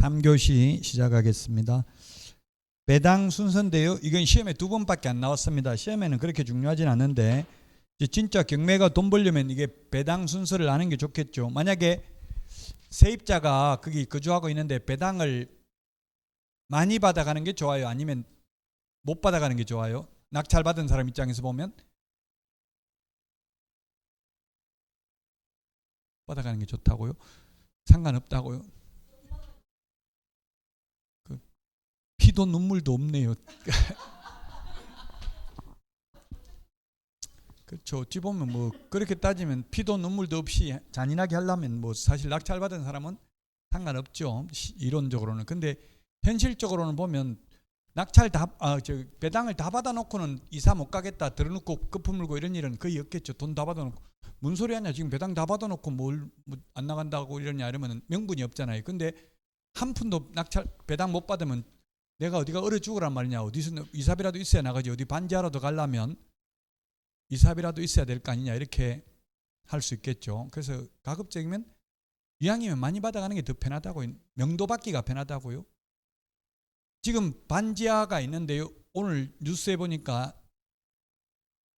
3교시 시작하겠습니다. 배당 순서인데요. 이건 시험에 2번밖에 안 나왔습니다. 시험에는 그렇게 중요하진 않은데 진짜 경매가 돈 벌려면 이게 배당 순서를 아는 게 좋겠죠. 만약에 세입자가 거기 거주하고 있는데 배당을 많이 받아가는 게 좋아요? 아니면 못 받아가는 게 좋아요? 낙찰받은 사람 입장에서 보면 받아가는 게 좋다고요? 상관없다고요? 피도 눈물도 없네요. 그렇죠. 어찌 보면 뭐 그렇게 따지면 피도 눈물도 없이 잔인하게 하려면 뭐 사실 낙찰받은 사람은 상관없죠. 이론적으로는. 근데 현실적으로는 보면 낙찰 배당을 다 받아놓고는 이사 못 가겠다 들어놓고 거품 물고 이런 일은 거의 없겠죠. 돈 다 받아놓고 뭔 소리 하냐 지금 배당 다 받아놓고 뭘 안 나간다고 이러냐 이러면 명분이 없잖아요. 근데 한 푼도 낙찰 배당 못 받으면 내가 어디가 얼어 죽으란 말이냐. 어디서 이사비라도 있어야 나가지. 어디 반지하라도 가려면 이사비라도 있어야 될 거 아니냐. 이렇게 할 수 있겠죠. 그래서 가급적이면 이왕이면 많이 받아가는 게 더 편하다고. 명도 받기가 편하다고요. 지금 반지하가 있는데요. 오늘 뉴스에 보니까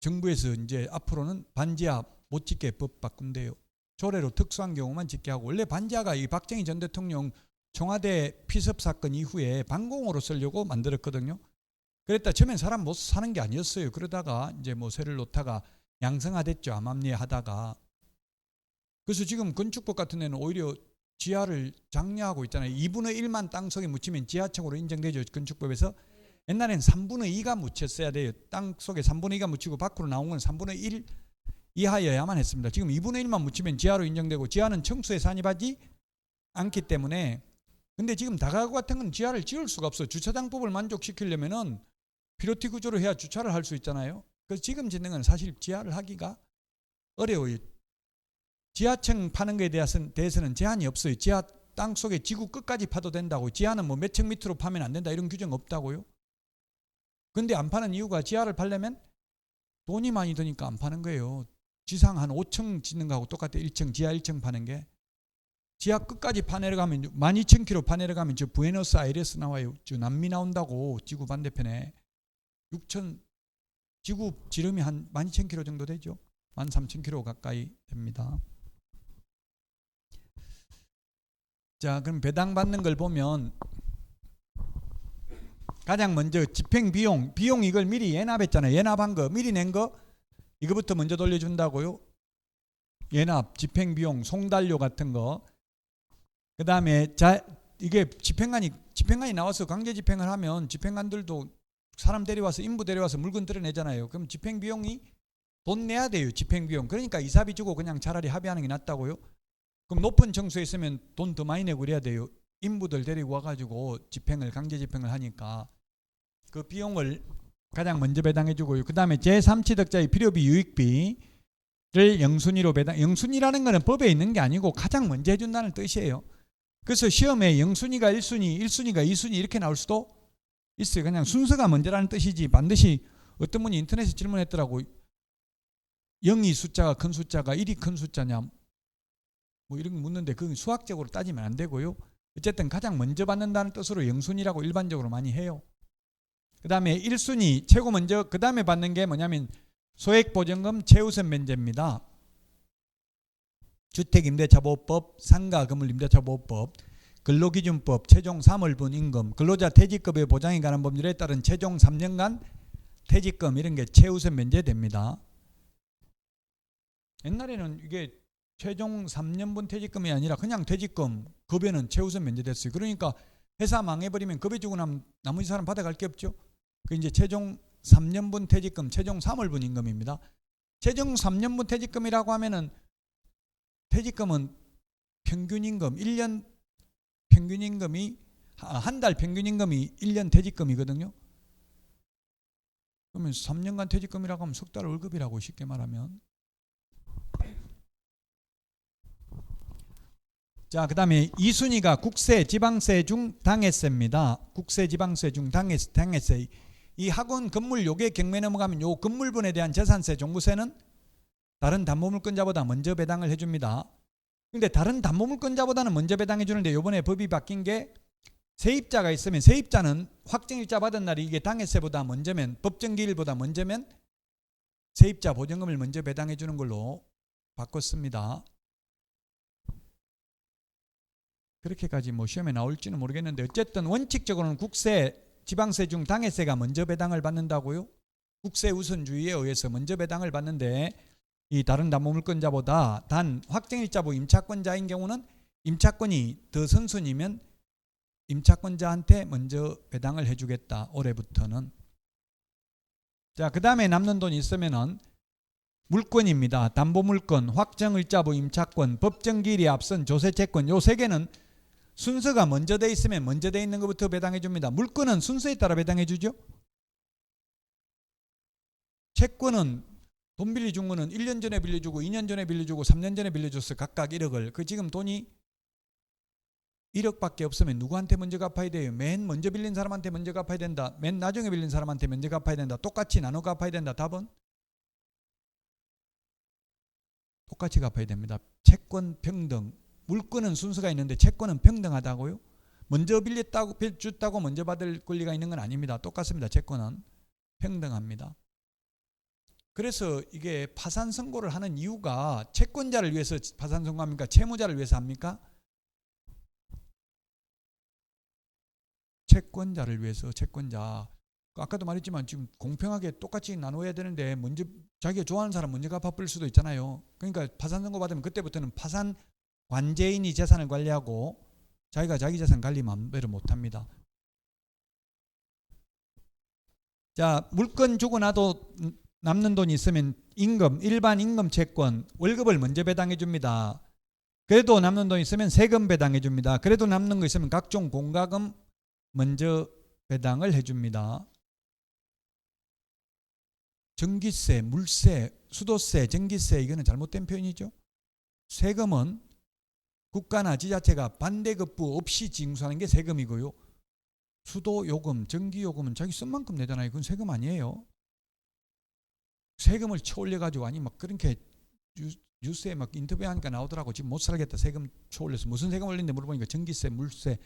정부에서 이제 앞으로는 반지하 못 짓게 법 바꾼대요. 조례로 특수한 경우만 짓게 하고, 원래 반지하가 이 박정희 전 대통령 청와대 피습 사건 이후에 방공호로 쓰려고 만들었거든요. 그랬다 처음엔 사람 못 사는 게 아니었어요. 그러다가 이제 뭐 새를 놓다가 양성화됐죠. 암암리에 하다가. 그래서 지금 건축법 같은 데는 오히려 지하를 장려하고 있잖아요. 2분의 1만 땅속에 묻히면 지하층으로 인정되죠. 건축법에서. 옛날엔 3분의 2가 묻혔어야 돼요. 땅속에 3분의 2가 묻히고 밖으로 나온 건 3분의 1 이하여야만 했습니다. 지금 2분의 1만 묻히면 지하로 인정되고, 지하는 청수에 산입하지 않기 때문에. 근데 지금 다가구 같은 건 지하를 지을 수가 없어요. 주차장법을 만족시키려면은 피로티 구조로 해야 주차를 할 수 있잖아요. 그래서 지금 짓는 건 사실 지하를 하기가 어려워요. 지하층 파는 거에 대해서는 제한이 없어요. 지하 땅 속에 지구 끝까지 파도 된다고. 지하는 뭐 몇 층 밑으로 파면 안 된다 이런 규정 없다고요. 근데 안 파는 이유가 지하를 팔려면 돈이 많이 드니까 안 파는 거예요. 지상 한 5층 짓는 거하고 똑같아. 1층 지하 1층 파는 게. 지하 끝까지 파내려가면 12,000km 파내려가면 저 부에노스아이레스 나와요. 저 남미 나온다고. 지구 반대편에 6천 지구 지름이 한 12,000km 정도 되죠. 13,000km 가까이 됩니다. 자, 그럼 배당 받는 걸 보면 가장 먼저 집행 비용 이걸 미리 예납했잖아요. 예납한 거 미리 낸 거 이거부터 먼저 돌려준다고요. 예납, 집행 비용, 송달료 같은 거. 그 다음에 이게 집행관이 나와서 강제 집행을 하면 집행관들도 사람 데려와서 인부 데려와서 물건 들여내잖아요. 그럼 집행 비용이 돈 내야 돼요. 집행 비용. 그러니까 이사비 주고 그냥 차라리 합의하는 게 낫다고요. 그럼 높은 청수에 있으면 돈 더 많이 내고 그래야 돼요. 인부들 데리고 와가지고 강제 집행을 하니까 그 비용을 가장 먼저 배당해 주고요. 그 다음에 제3취득자의 필요비 유익비를 영순위로 배당. 영순위라는 거는 법에 있는 게 아니고 가장 먼저 해준다는 뜻이에요. 그래서 시험에 영순위가 1순위, 1순위가 2순위 이렇게 나올 수도 있어요. 그냥 순서가 먼저라는 뜻이지 반드시. 어떤 분이 인터넷에 질문했더라고. 0이 숫자가 큰 숫자가 1이 큰 숫자냐 뭐 이런 거 묻는데 그건 수학적으로 따지면 안 되고요. 어쨌든 가장 먼저 받는다는 뜻으로 영순위라고 일반적으로 많이 해요. 그 다음에 1순위 최고 먼저, 그 다음에 받는 게 뭐냐면 소액보전금 최우선 면제입니다. 주택임대차보호법, 상가건물임대차보호법, 근로기준법, 최종 3월분 임금, 근로자 퇴직급여 보장에 관한 법률에 따른 최종 3년간 퇴직금 이런 게 최우선 면제됩니다. 옛날에는 이게 최종 3년분 퇴직금이 아니라 그냥 퇴직금, 급여는 최우선 면제됐어요. 그러니까 회사 망해버리면 급여 주고 나면 나머지 사람 받아갈 게 없죠. 그 이제 최종 3년분 퇴직금, 최종 3월분 임금입니다. 최종 3년분 퇴직금이라고 하면은 퇴직금은 평균임금 1년 평균임금이 한 달 평균임금이 1년 퇴직금이거든요. 그러면 3년간 퇴직금이라고 하면 석 달 월급이라고 쉽게 말하면. 자, 그 다음에 2순위가 국세, 지방세 중 당해세입니다. 국세, 지방세 중 당해세. 이 학원 건물 요게 경매 넘어가면 요 건물분에 대한 재산세, 종부세는 다른 담보물권자보다 먼저 배당을 해줍니다. 근데 다른 담보물권자보다는 먼저 배당해 주는데 요번에 법이 바뀐 게 세입자가 있으면 세입자는 확정일자 받은 날이 이게 당해세보다 먼저면, 법정기일보다 먼저면 세입자 보증금을 먼저 배당해 주는 걸로 바꿨습니다. 그렇게까지 뭐 시험에 나올지는 모르겠는데 어쨌든 원칙적으로는 국세, 지방세 중 당해세가 먼저 배당을 받는다고요. 국세 우선주의에 의해서 먼저 배당을 받는데 이 다른 담보물권자보다 단 확정일자부 임차권자인 경우는 임차권이 더 선순위면 임차권자한테 먼저 배당을 해주겠다. 올해부터는. 자, 그 다음에 남는 돈이 있으면은 물권입니다. 담보물권, 확정일자부 임차권, 법정기일이 앞선 조세채권, 요 세 개는 순서가 먼저 돼 있으면 먼저 돼 있는 것부터 배당해 줍니다. 물권은 순서에 따라 배당해 주죠. 채권은 돈 빌려준 거는 1년 전에 빌려주고 2년 전에 빌려주고 3년 전에 빌려줬어. 각각 1억을. 그 지금 돈이 1억밖에 없으면 누구한테 먼저 갚아야 돼요? 맨 먼저 빌린 사람한테 먼저 갚아야 된다. 맨 나중에 빌린 사람한테 먼저 갚아야 된다. 똑같이 나눠 갚아야 된다. 답은? 똑같이 갚아야 됩니다. 채권 평등. 물권은 순서가 있는데 채권은 평등하다고요? 먼저 빌렸다고 먼저 받을 권리가 있는 건 아닙니다. 똑같습니다. 채권은 평등합니다. 그래서 이게 파산 선고를 하는 이유가 채권자를 위해서 파산 선고합니까? 채무자를 위해서 합니까? 채권자를 위해서. 채권자. 아까도 말했지만 지금 공평하게 똑같이 나눠야 되는데 먼저 자기가 좋아하는 사람 먼저 갚아버릴 수도 있잖아요. 그러니까 파산 선고 받으면 그때부터는 파산 관제인이 재산을 관리하고 자기가 자기 재산 관리 마음대로 못합니다. 자, 물건 주고 나도 남는 돈이 있으면 임금, 일반 임금 채권, 월급을 먼저 배당해 줍니다. 그래도 남는 돈이 있으면 세금 배당해 줍니다. 그래도 남는 거 있으면 각종 공과금 먼저 배당을 해줍니다. 전기세, 물세, 수도세, 전기세 이거는 잘못된 표현이죠. 세금은 국가나 지자체가 반대급부 없이 징수하는 게 세금이고요. 수도요금, 전기요금은 자기 쓴 만큼 내잖아요. 그건 세금 아니에요. 세금을 쳐올려가지고 아니 막 그렇게 뉴스에 막 인터뷰하니까 나오더라고. 지금 못 살겠다. 세금 쳐올려서. 무슨 세금 올리는데 물어보니까 전기세, 물세,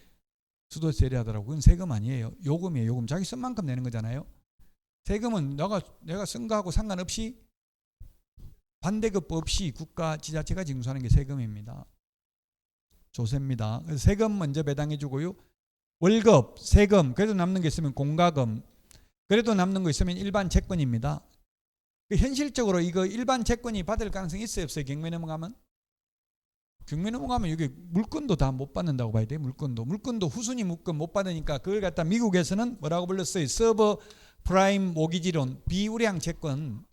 수도세 이래 하더라고. 그건 세금 아니에요. 요금이에요. 요금. 자기 쓴 만큼 내는 거잖아요. 세금은 내가 쓴 거하고 상관없이 반대급부 없이 국가, 지자체가 징수하는 게 세금입니다. 조세입니다. 그래서 세금 먼저 배당해 주고요. 월급, 세금, 그래도 남는 게 있으면 공과금, 그래도 남는 거 있으면 일반 채권입니다. 현실적으로 이거 일반 채권이 받을 가능성이 있어요, 없어요? 경매 넘어가면? 경매 넘어가면 여기 물건도 다 못 받는다고 봐야 돼요. 물건도 후순위 물건 못 받으니까 그걸 갖다 미국에서는 뭐라고 불렀어요? 서버 프라임 모기지론, 비우량 채권.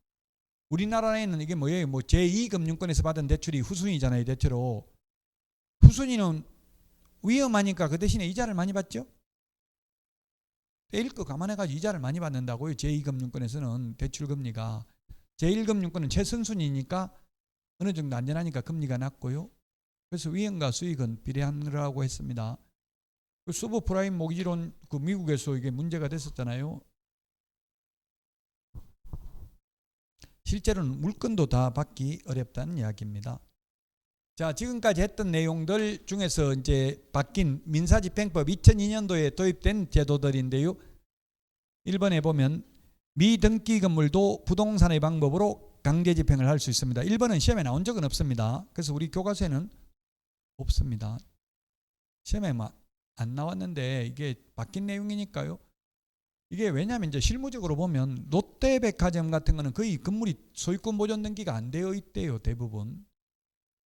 우리나라에는 이게 뭐예요? 뭐 제2금융권에서 받은 대출이 후순위잖아요, 대체로. 후순위는 위험하니까 그 대신에 이자를 많이 받죠? 떼일 거 감안해가지고 이자를 많이 받는다고요. 제2금융권에서는 대출금리가. 제1금융권은 최선순위니까 어느 정도 안전하니까 금리가 낮고요. 그래서 위험과 수익은 비례하느라고 했습니다. 그 서브프라임 모기지론 그 미국에서 이게 문제가 됐었잖아요. 실제로는 물건도 다 받기 어렵다는 이야기입니다. 자, 지금까지 했던 내용들 중에서 이제 바뀐 민사집행법 2002년도에 도입된 제도들인데요. 1번에 보면 미등기 건물도 부동산의 방법으로 강제 집행을 할 수 있습니다. 1번은 시험에 나온 적은 없습니다. 그래서 우리 교과서에는 없습니다. 시험에 안 나왔는데 이게 바뀐 내용이니까요. 이게 왜냐하면 이제 실무적으로 보면 롯데백화점 같은 거는 거의 건물이 소유권 보존 등기가 안 되어 있대요. 대부분.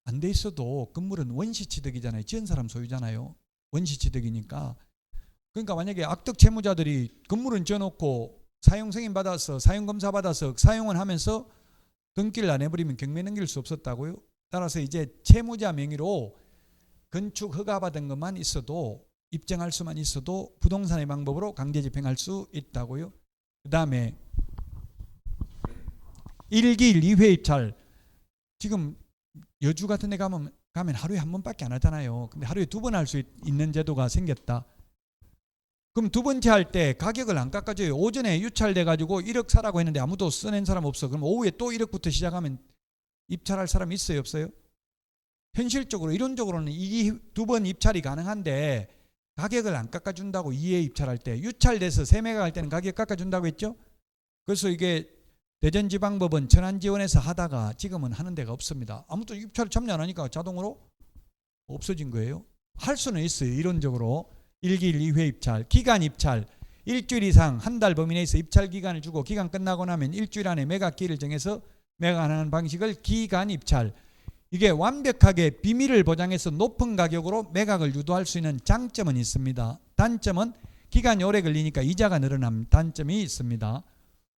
안 돼 있어도 건물은 원시취득이잖아요. 지은 사람 소유잖아요. 원시취득이니까. 그러니까 만약에 악덕 채무자들이 건물은 지어놓고 사용승인 받아서 사용검사 받아서 사용을 하면서 등기를 안 해버리면 경매 넘길 수 없었다고요. 따라서 이제 채무자 명의로 건축 허가 받은 것만 있어도 입증할 수만 있어도 부동산의 방법으로 강제 집행할 수 있다고요. 그 다음에 1기 2회 입찰. 지금 여주 같은 데 가면 하루에 한 번밖에 안 하잖아요. 근데 하루에 2번 할 수 있는 제도가 생겼다. 그럼 두 번째 할 때 가격을 안 깎아줘요. 오전에 유찰돼 가지고 1억 사라고 했는데 아무도 써낸 사람 없어. 그럼 오후에 또 1억부터 시작하면 입찰할 사람 있어요, 없어요? 현실적으로 이론적으로는 이 2번 입찰이 가능한데 가격을 안 깎아준다고 2회 입찰할 때, 유찰돼서 3매각 할 때는 가격 깎아준다고 했죠. 그래서 이게 대전지방법원 천안지원에서 하다가 지금은 하는 데가 없습니다. 아무도 입찰 참여 안 하니까 자동으로 없어진 거예요. 할 수는 있어요. 이론적으로 1기 2회 입찰, 기간 입찰, 일주일 이상 한 달 범위 내에서 입찰 기간을 주고 기간 끝나고 나면 일주일 안에 매각기를 정해서 매각하는 방식을 기간 입찰. 이게 완벽하게 비밀을 보장해서 높은 가격으로 매각을 유도할 수 있는 장점은 있습니다. 단점은 기간이 오래 걸리니까 이자가 늘어나는 단점이 있습니다.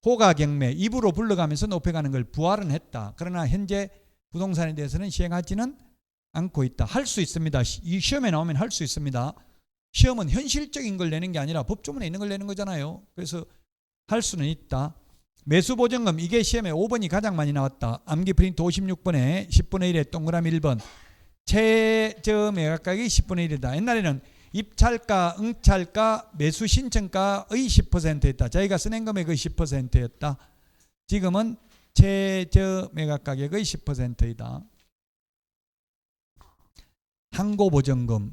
호가 경매, 입으로 불러가면서 높여가는 걸 부활은 했다. 그러나 현재 부동산에 대해서는 시행하지는 않고 있다. 할 수 있습니다. 이 시험에 나오면 할 수 있습니다. 시험은 현실적인 걸 내는 게 아니라 법조문에 있는 걸 내는 거잖아요. 그래서 할 수는 있다. 매수보증금, 이게 시험에 5번이 가장 많이 나왔다. 암기 프린트 56번에 10분의 1에 동그라미 1번. 최저 매각가격이 10분의 1이다. 옛날에는 입찰가, 응찰가, 매수 신청가의 10%였다. 자기가 써낸 금액의 10%였다. 지금은 최저 매각가격의 10%이다. 항고보증금의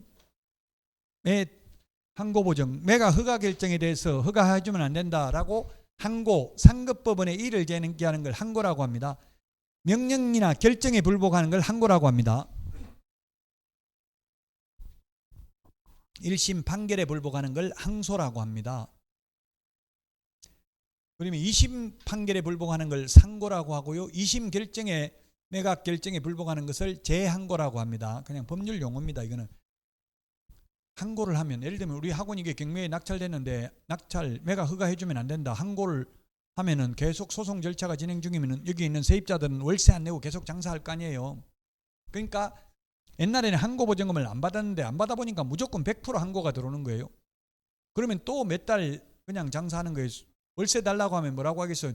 항고보증, 매각 허가 결정에 대해서 허가해주면 안 된다라고 항고, 상급법원의 일을 제기하는 걸 항고라고 합니다. 명령이나 결정에 불복하는 걸 항고라고 합니다. 1심 판결에 불복하는 걸 항소라고 합니다. 그러면 2심 판결에 불복하는 걸 상고라고 하고요. 2심 결정에 매각 결정에 불복하는 것을 재항고라고 합니다. 그냥 법률 용어입니다. 이거는 항고를 하면, 예를 들면 우리 학원 이게 경매에 낙찰됐는데 낙찰 매각 허가해주면 안 된다. 항고를 하면은 계속 소송 절차가 진행 중이면은 여기 있는 세입자들은 월세 안 내고 계속 장사할 거 아니에요. 그러니까 옛날에는 항고보증금을 안 받았는데 안 받아 보니까 무조건 100% 항고가 들어오는 거예요. 그러면 또 몇 달 그냥 장사하는 거예요. 월세 달라고 하면 뭐라고 하겠어요?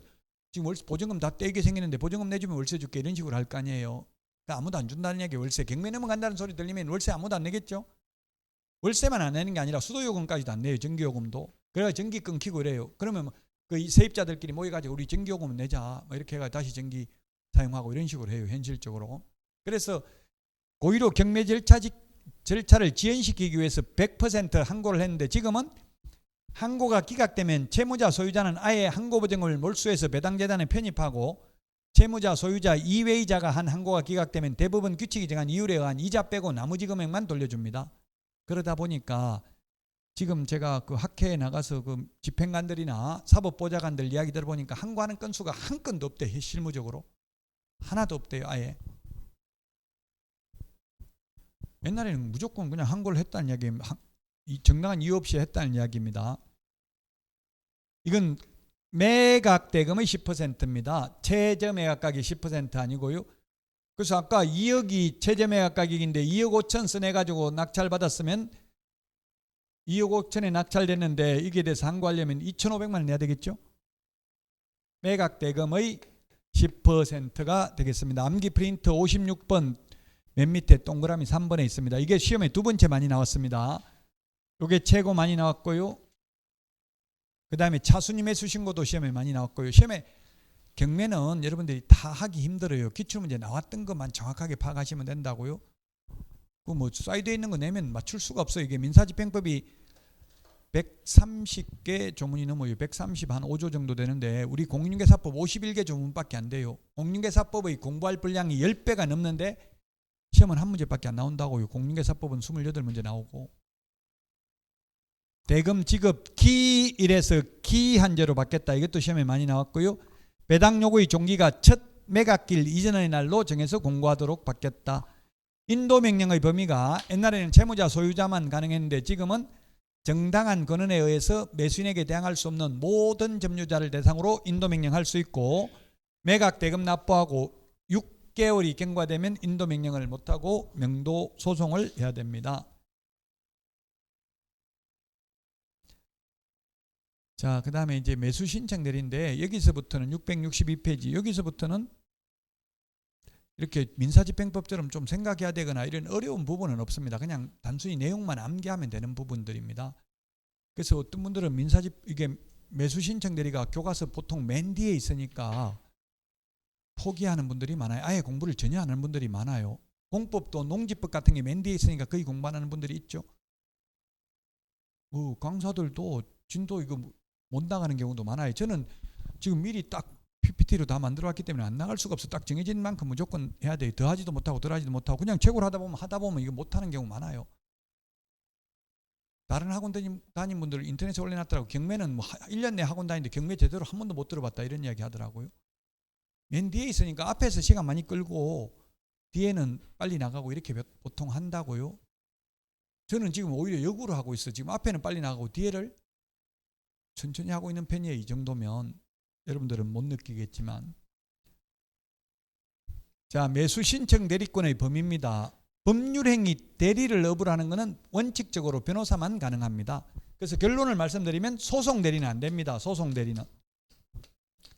지금 월세 보증금 다 떼게 생기는데 보증금 내주면 월세 줄게, 이런 식으로 할 거 아니에요. 그러니까 아무도 안 준다는 얘기. 월세 경매 넘어간다는 소리 들리면 월세 아무도 안 내겠죠. 월세만 안 내는 게 아니라 수도요금까지도 안 내요. 전기요금도. 그래서 전기 끊기고 이래요. 그러면 그 세입자들끼리 모여가지고 우리 전기요금 내자, 뭐 이렇게 해가 다시 전기 사용하고 이런 식으로 해요. 현실적으로. 그래서 고의로 경매 절차를 지연시키기 위해서 100% 항고를 했는데, 지금은 항고가 기각되면 채무자 소유자는 아예 항고보증금을 몰수해서 배당재단에 편입하고, 채무자 소유자 이외의자가 한 항고가 기각되면 대법원 규칙이 정한 이율에 의한 이자 빼고 나머지 금액만 돌려줍니다. 그러다 보니까 지금 제가 그 학회에 나가서 그 집행관들이나 사법보좌관들 이야기 들어보니까 항고하는 건수가 한 건도 없대요. 실무적으로 하나도 없대요. 아예. 옛날에는 무조건 그냥 항고를 했다는 이야기, 정당한 이유 없이 했다는 이야기입니다. 이건 매각대금의 10%입니다. 최저 매각가격이 10% 아니고요. 그래서 아까 2억이 최저 매각가격인데 2억 5천 써내가지고 낙찰받았으면 2억 5천에 낙찰됐는데 이게 대해서 항고하려면 2,500만 원 내야 되겠죠. 매각대금의 10%가 되겠습니다. 암기 프린트 56번 맨 밑에 동그라미 3번에 있습니다. 이게 시험에 두 번째 많이 나왔습니다. 이게 최고 많이 나왔고요. 그 다음에 차순위 매수 신고도 시험에 많이 나왔고요. 시험에 경매는 여러분들이 다 하기 힘들어요. 기출문제 나왔던 것만 정확하게 파악하시면 된다고요. 그 뭐 사이드에 있는 거 내면 맞출 수가 없어요. 이게 민사집행법이 130개 조문이 넘어요. 130한5조 정도 되는데 우리 공인중개사법 51개 조문밖에 안 돼요. 공인중개사법의 공부할 분량이 10배가 넘는데 시험은 한 문제밖에 안 나온다고요. 공인중개사법은 28문제 나오고. 대금 지급 기일에서 기한제로 받겠다. 이것도 시험에 많이 나왔고요. 배당 요구의 종기가 첫 매각길 이전의 날로 정해서 공고하도록 받겠다. 인도명령의 범위가 옛날에는 채무자 소유자만 가능했는데 지금은 정당한 근원에 의해서 매수인에게 대항할 수 없는 모든 점유자를 대상으로 인도명령할 수 있고, 매각 대금 납부하고 6개월이 경과되면 인도명령을 못하고 명도 소송을 해야 됩니다. 자, 그 다음에 이제 매수 신청들인데 여기서부터는 662페이지, 여기서부터는 이렇게 민사집행법처럼 좀 생각해야 되거나 이런 어려운 부분은 없습니다. 그냥 단순히 내용만 암기하면 되는 부분들입니다. 그래서 어떤 분들은 이게 매수 신청 대리가 교과서 보통 맨 뒤에 있으니까 포기하는 분들이 많아요. 아예 공부를 전혀 안 하는 분들이 많아요. 공법도 농지법 같은 게 맨 뒤에 있으니까 거의 공부 안 하는 분들이 있죠. 강사들도 진도 이거 못 나가는 경우도 많아요. 저는 지금 미리 딱 PPT로 다 만들어 왔기 때문에 안 나갈 수가 없어. 딱 정해진 만큼 무조건 해야 돼요. 더 하지도 못하고 덜 하지도 못하고 그냥 최고로 하다 보면 이거 못 하는 경우 많아요. 다른 학원 다닌 분들 인터넷에 올려놨더라고. 경매는 뭐 1년 내 학원 다니는데 경매 제대로 한 번도 못 들어봤다 이런 이야기 하더라고요. 맨 뒤에 있으니까 앞에서 시간 많이 끌고 뒤에는 빨리 나가고 이렇게 보통 한다고요. 저는 지금 오히려 역으로 하고 있어요. 지금 앞에는 빨리 나가고 뒤에를 천천히 하고 있는 편이에요. 이 정도면 여러분들은 못 느끼겠지만. 자, 매수 신청 대리권의 범위입니다. 법률행위 대리를 어부라는 것은 원칙적으로 변호사만 가능합니다. 그래서 결론을 말씀드리면 소송 대리는 안 됩니다. 소송 대리는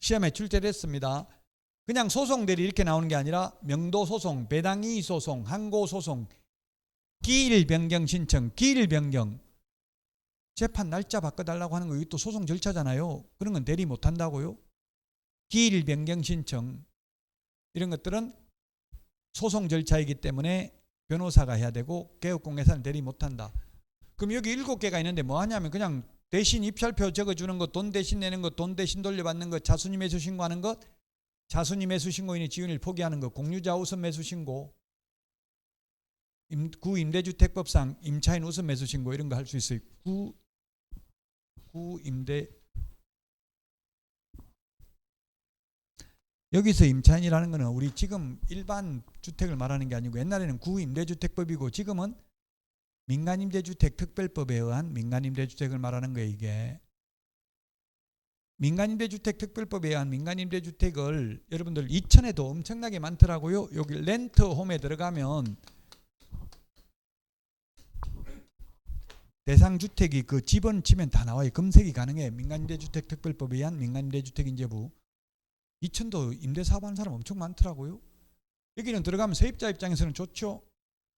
시험에 출제됐습니다. 그냥 소송 대리 이렇게 나오는 게 아니라 명도 소송, 배당이의 소송, 항고 소송, 기일 변경 신청, 기일 변경 재판 날짜 바꿔달라고 하는 거 이것도 소송 절차잖아요. 그런 건 대리 못 한다고요. 기일 변경 신청 이런 것들은 소송 절차이기 때문에 변호사가 해야 되고 개업공개사는 대리 못한다. 그럼 여기 7개가 있는데 뭐 하냐면 그냥 대신 입찰표 적어주는 것, 돈 대신 내는 것, 돈 대신 돌려받는 것, 자순위 매수 신고하는 것, 자순위 매수 신고인이 지분을 포기하는 것, 공유자 우선 매수 신고, 구임대주택법상 임차인 우선 매수 신고 이런 거 할 수 있어요. 구임대 여기서 임차인이라는 거는 우리 지금 일반 주택을 말하는 게 아니고 옛날에는 구임대주택법이고 지금은 민간임대주택 특별법에 의한 민간임대주택을 말하는 거예요. 이게 민간임대주택 특별법에 의한 민간임대주택을 여러분들 이천에도 엄청나게 많더라고요. 여기 렌트홈에 들어가면 대상주택이 그 집원 치면 다 나와요. 검색이 가능해. 민간임대주택 특별법에 의한 민간임대주택 인재부. 이천도 임대사업 하는 사람 엄청 많더라고요. 여기는 들어가면 세입자 입장에서는 좋죠.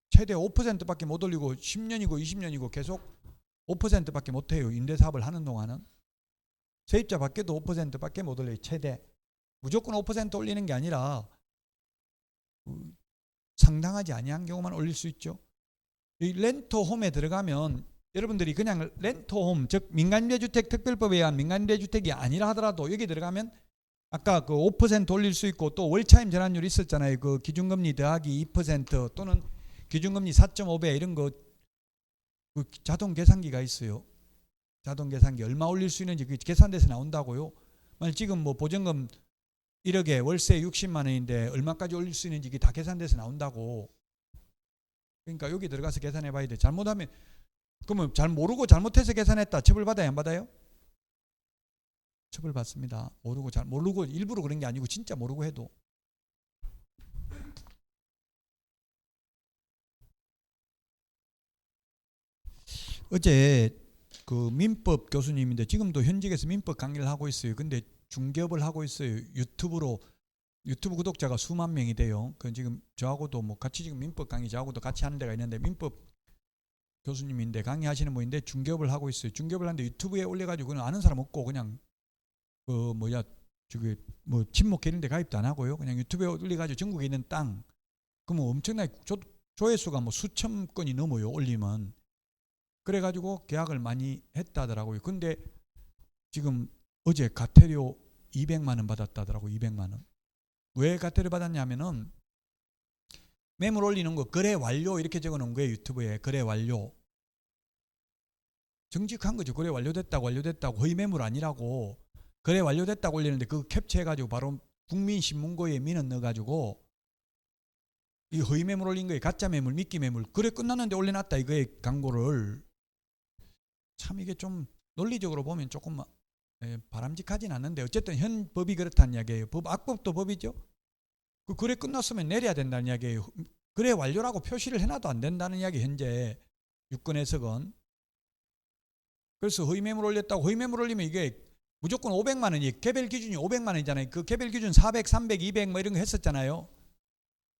최대 5%밖에 못 올리고 10년이고 20년이고 계속 5%밖에 못 해요. 임대사업을 하는 동안은. 세입자 밖에도 5%밖에 못 올려요. 최대. 무조건 5% 올리는 게 아니라 상당하지 아니한 경우만 올릴 수 있죠. 이 렌터홈에 들어가면 여러분들이 그냥 렌터홈 즉 민간임대주택 특별법에 의한 민간임대주택이 아니라 하더라도 여기 들어가면 아까 그 5% 올릴 수 있고 또 월차임 전환율 있었잖아요. 그 기준금리 더하기 2% 또는 기준금리 4.5배 이런 거 그 자동 계산기가 있어요. 자동 계산기 얼마 올릴 수 있는지 그 계산돼서 나온다고요. 만약 지금 뭐 보증금 1억에 월세 60만 원인데 얼마까지 올릴 수 있는지 다 계산돼서 나온다고. 그러니까 여기 들어가서 계산해 봐야 돼. 잘못하면 그러면 잘 모르고 잘못해서 계산했다. 처벌받아요? 안 받아요? 처벌받습니다. 모르고 일부러 그런 게 아니고 진짜 모르고 해도. 어제 그 민법 교수님인데 지금도 현직에서 민법 강의를 하고 있어요. 근데 중개업을 하고 있어요. 유튜브 구독자가 수만 명이 돼요. 그 지금 저하고도 뭐 같이 지금 민법 강의 저하고도 같이 하는 데가 있는데 민법 교수님인데 강의하시는 분인데 중개업을 하고 있어요. 중개업을 하는데 유튜브에 올려가지고 그냥 아는 사람 없고 그냥 저기 뭐 친목회 이런 데 가입도 안 하고요. 그냥 유튜브에 올려가지고 전국에 있는 땅 그러면 엄청나게 조회수가 뭐 수천 건이 넘어요. 올리면. 그래가지고 계약을 많이 했다더라고요. 근데 지금 어제 과태료 200만 원 받았다더라고요. 200만 원. 왜 과태료 받았냐면은 매물 올리는 거 거래 완료 이렇게 적어놓은 거예요. 유튜브에 거래 완료. 정직한 거죠. 거래 완료됐다고 허위 매물 아니라고. 거래 완료됐다고 올리는데 그거 캡처해가지고 바로 국민신문고에 민원 넣어가지고 이 허위 매물 올린 거예요. 가짜 매물, 미끼 매물. 거래 끝났는데 올려놨다 이거에 광고를. 참 이게 좀 논리적으로 보면 조금 바람직하진 않는데 어쨌든 현 법이 그렇다는 이야기예요. 악법도 법이죠. 그 거래 끝났으면 내려야 된다는 이야기예요. 거래 완료라고 표시를 해놔도 안 된다는 이야기 현재 유권 해석은. 그래서 허위 매물 올렸다고 허위 매물 올리면 이게 무조건 500만 원이 개별 기준이 500만 원이잖아요. 그 개별 기준 400, 300, 200 뭐 이런 거 했었잖아요.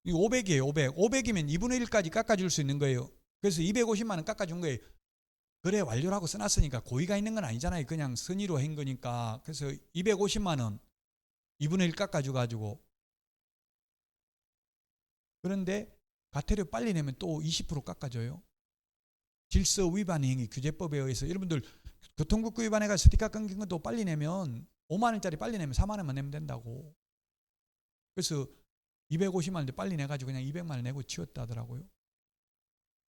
이 500이에요. 500. 500이면 2분의 1까지 깎아줄 수 있는 거예요. 그래서 250만 원 깎아준 거예요. 거래 완료라고 써놨으니까 고의가 있는 건 아니잖아요. 그냥 선의로 한 거니까. 그래서 250만 원 2분의 1 깎아줘가지고. 그런데 과태료 빨리 내면 또 20% 깎아줘요. 질서 위반 행위 규제법에 의해서 여러분들 교통법규 위반해가 스티커 끊긴 것도 빨리 내면 5만 원짜리 빨리 내면 4만 원만 내면 된다고. 그래서 250만 원인데 빨리 내가지고 그냥 200만 원 내고 치웠다 하더라고요.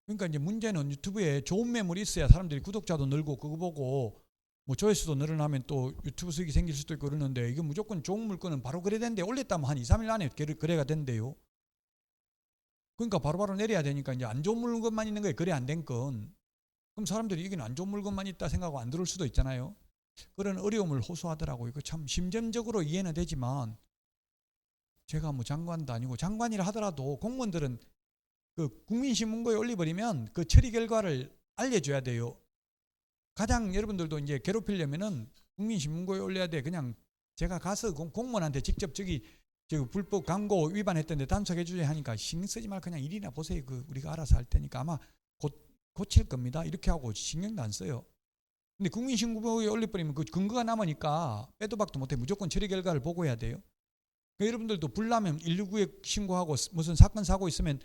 그러니까 이제 문제는 유튜브에 좋은 매물이 있어야 사람들이 구독자도 늘고 그거 보고 뭐 조회수도 늘어나면 또 유튜브 수익이 생길 수도 있고 그러는데 이게 무조건 좋은 물건은 바로 거래된대. 올렸다면 한 2, 3일 안에 거래가 된대요. 그러니까 바로바로 내려야 되니까 이제 안 좋은 물건만 있는 거예요. 거래 안 된 건. 그럼 사람들이 이게 안 좋은 물건만 있다 생각하고 안 들을 수도 있잖아요. 그런 어려움을 호소하더라고요. 이거 참 심정적으로 이해는 되지만 제가 뭐 장관도 아니고 장관이라 하더라도 공무원들은 그 국민신문고에 올려버리면 그 처리 결과를 알려줘야 돼요. 가장 여러분들도 이제 괴롭히려면은 국민신문고에 올려야 돼. 그냥 제가 가서 공무원한테 직접 저기 불법 광고 위반했던데 단속해 주자 하니까 신경 쓰지 말고 그냥 일이나 보세요. 그 우리가 알아서 할 테니까 아마 곧 고칠 겁니다. 이렇게 하고 신경도 안 써요. 근데 국민신문고에 올려버리면 그 근거가 남으니까 빼도 박도 못해. 무조건 처리 결과를 보고해야 돼요. 그러니까 여러분들도 불나면 119에 신고하고 무슨 사건 사고 있으면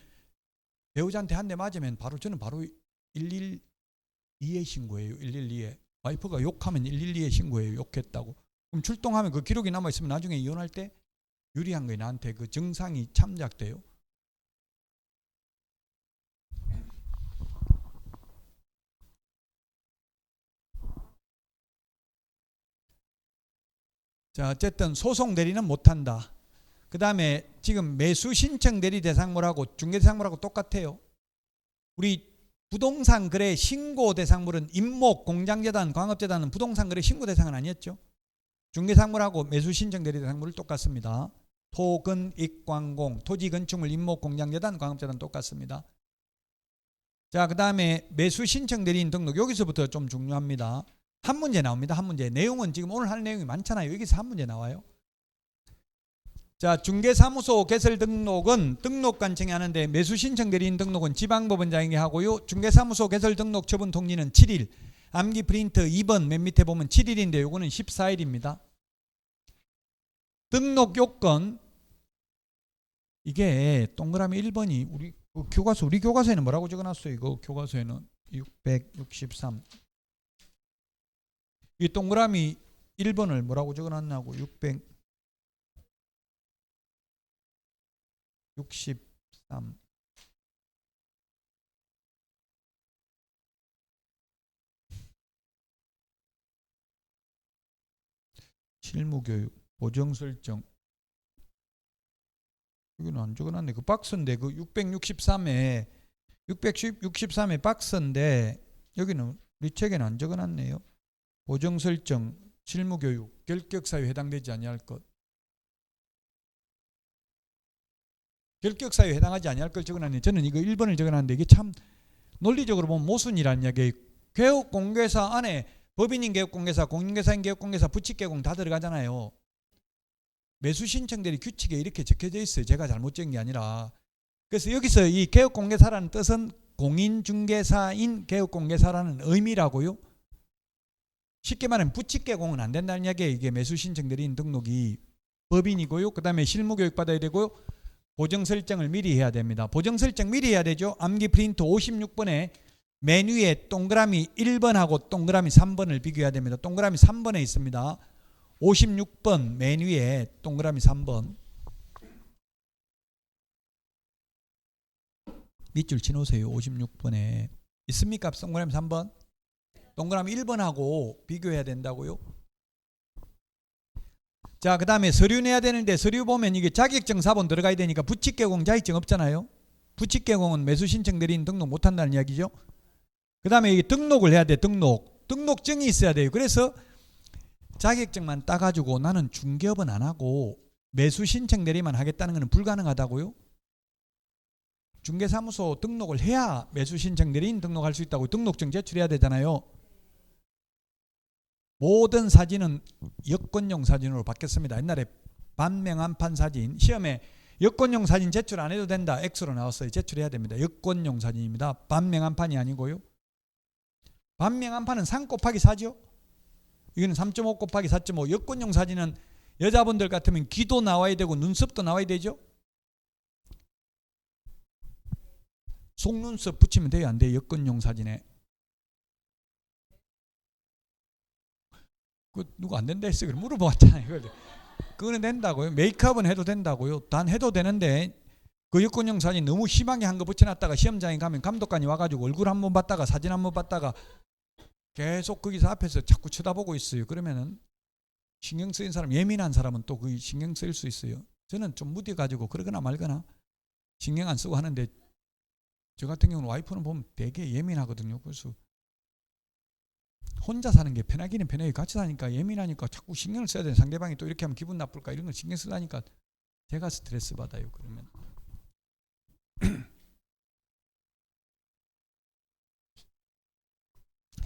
배우자한테 한 대 맞으면 저는 바로 112에 신고해요. 112에. 와이프가 욕하면 112에 신고해요. 욕했다고. 그럼 출동하면 그 기록이 남아있으면 나중에 이혼할 때 유리한 거예요. 나한테 그 정상이 참작돼요. 자, 어쨌든 소송 대리는 못한다. 그 다음에 지금 매수 신청 대리 대상물하고 중개 대상물하고 똑같아요. 우리 부동산 거래 신고 대상물은 임목, 공장재단, 광업재단은 부동산 거래 신고 대상은 아니었죠. 중개 대상물하고 매수 신청 대리 대상물은 똑같습니다. 토, 근, 익, 광공, 토지, 건축물, 임목, 공장재단, 광업재단 똑같습니다. 자, 그 다음에 매수 신청 대리인 등록. 여기서부터 좀 중요합니다. 한 문제 나옵니다. 한 문제. 내용은 지금 오늘 할 내용이 많잖아요. 여기서 한 문제 나와요. 자, 중개사무소 개설 등록은 등록관청이 하는데 매수 신청 대리인 등록은 지방법원장에게 하고요. 중개사무소 개설 등록 처분 통지는 7일. 암기 프린트 2번 맨 밑에 보면 7일인데 요거는 14일입니다. 등록 요건 이게 동그라미 1번이 우리 교과서에는 뭐라고 적어놨어요? 이거 교과서에는 663. 이 동그라미 1번을 뭐라고 적어놨냐고 663. 실무교육, 보정설정. 여기는 안 적어놨네. 그 박스인데 그 663에 박스인데 여기는 우리 책에는 안 적어놨네요. 보정설정, 실무교육, 결격사유에 해당되지 아니할 것. 결격사유에 해당하지 아니할 걸 적어놨는데 저는 이거 1번을 적어놨는데 이게 참 논리적으로 보면 모순이라는 이야기예요. 개업공개사 안에 법인인 개업공개사, 공인계사인 개업공개사, 부칙개공 다 들어가잖아요. 매수신청들이 규칙에 이렇게 적혀져 있어요. 제가 잘못 적은 게 아니라. 그래서 여기서 이 개업공개사라는 뜻은 공인중개사인 개업공개사라는 의미라고요. 쉽게 말하면 부칙개공은 안 된다는 이야기예요. 이게 매수신청들인 등록이 법인이고요. 그 다음에 실무교육 받아야 되고요. 보정설정을 미리 해야 됩니다. 보정설정 미리 해야 되죠. 암기 프린트 56번에 맨 위에 동그라미 1번하고 동그라미 3번을 비교해야 됩니다. 동그라미 3번에 있습니다. 56번 맨 위에 동그라미 3번. 밑줄 치놓으세요. 56번에 있습니까? 동그라미 3번. 동그라미 1번하고 비교해야 된다고요. 자, 그 다음에 서류 내야 되는데 서류 보면 이게 자격증 사본 들어가야 되니까 부칙개공 자격증 없잖아요. 부칙개공은 매수신청 대리인 등록 못한다는 이야기죠. 그 다음에 이게 등록을 해야 돼. 등록증이 있어야 돼요. 그래서 자격증만 따가지고 나는 중개업은 안 하고 매수신청 대리만 하겠다는 것은 불가능하다고요. 중개사무소 등록을 해야 매수신청 대리인 등록할 수 있다고. 등록증 제출해야 되잖아요. 모든 사진은 여권용 사진으로 바뀌었습니다. 옛날에 반명한판 사진, 시험에 여권용 사진 제출 안 해도 된다. X로 나왔어요. 제출해야 됩니다. 여권용 사진입니다. 반명한판이 아니고요. 반명한판은 3 곱하기 4죠. 이거는 3.5 곱하기 4.5. 여권용 사진은 여자분들 같으면 귀도 나와야 되고 눈썹도 나와야 되죠. 속눈썹 붙이면 돼요? 안 돼요? 여권용 사진에. 그 누가 안 된다 했어요. 물어봤잖아요. 그거는 된다고요. 메이크업은 해도 된다고요. 단 해도 되는데 그 여권용 사진 너무 심하게 한 거 붙여놨다가 시험장에 가면 감독관이 와가지고 얼굴 한번 봤다가 사진 한번 봤다가 계속 거기서 앞에서 자꾸 쳐다보고 있어요. 그러면은 신경 쓰인 사람, 예민한 사람은 또 그 신경 쓰일 수 있어요. 저는 좀 무뎌가지고 그러거나 말거나 신경 안 쓰고 하는데 저 같은 경우는 와이프는 보면 되게 예민하거든요. 그래서 혼자 사는 게 편하기는 편해요. 같이 사니까 예민하니까 자꾸 신경을 써야 되는, 상대방이 또 이렇게 하면 기분 나쁠까 이런 걸 신경 쓰다니까 제가 스트레스 받아요. 그러면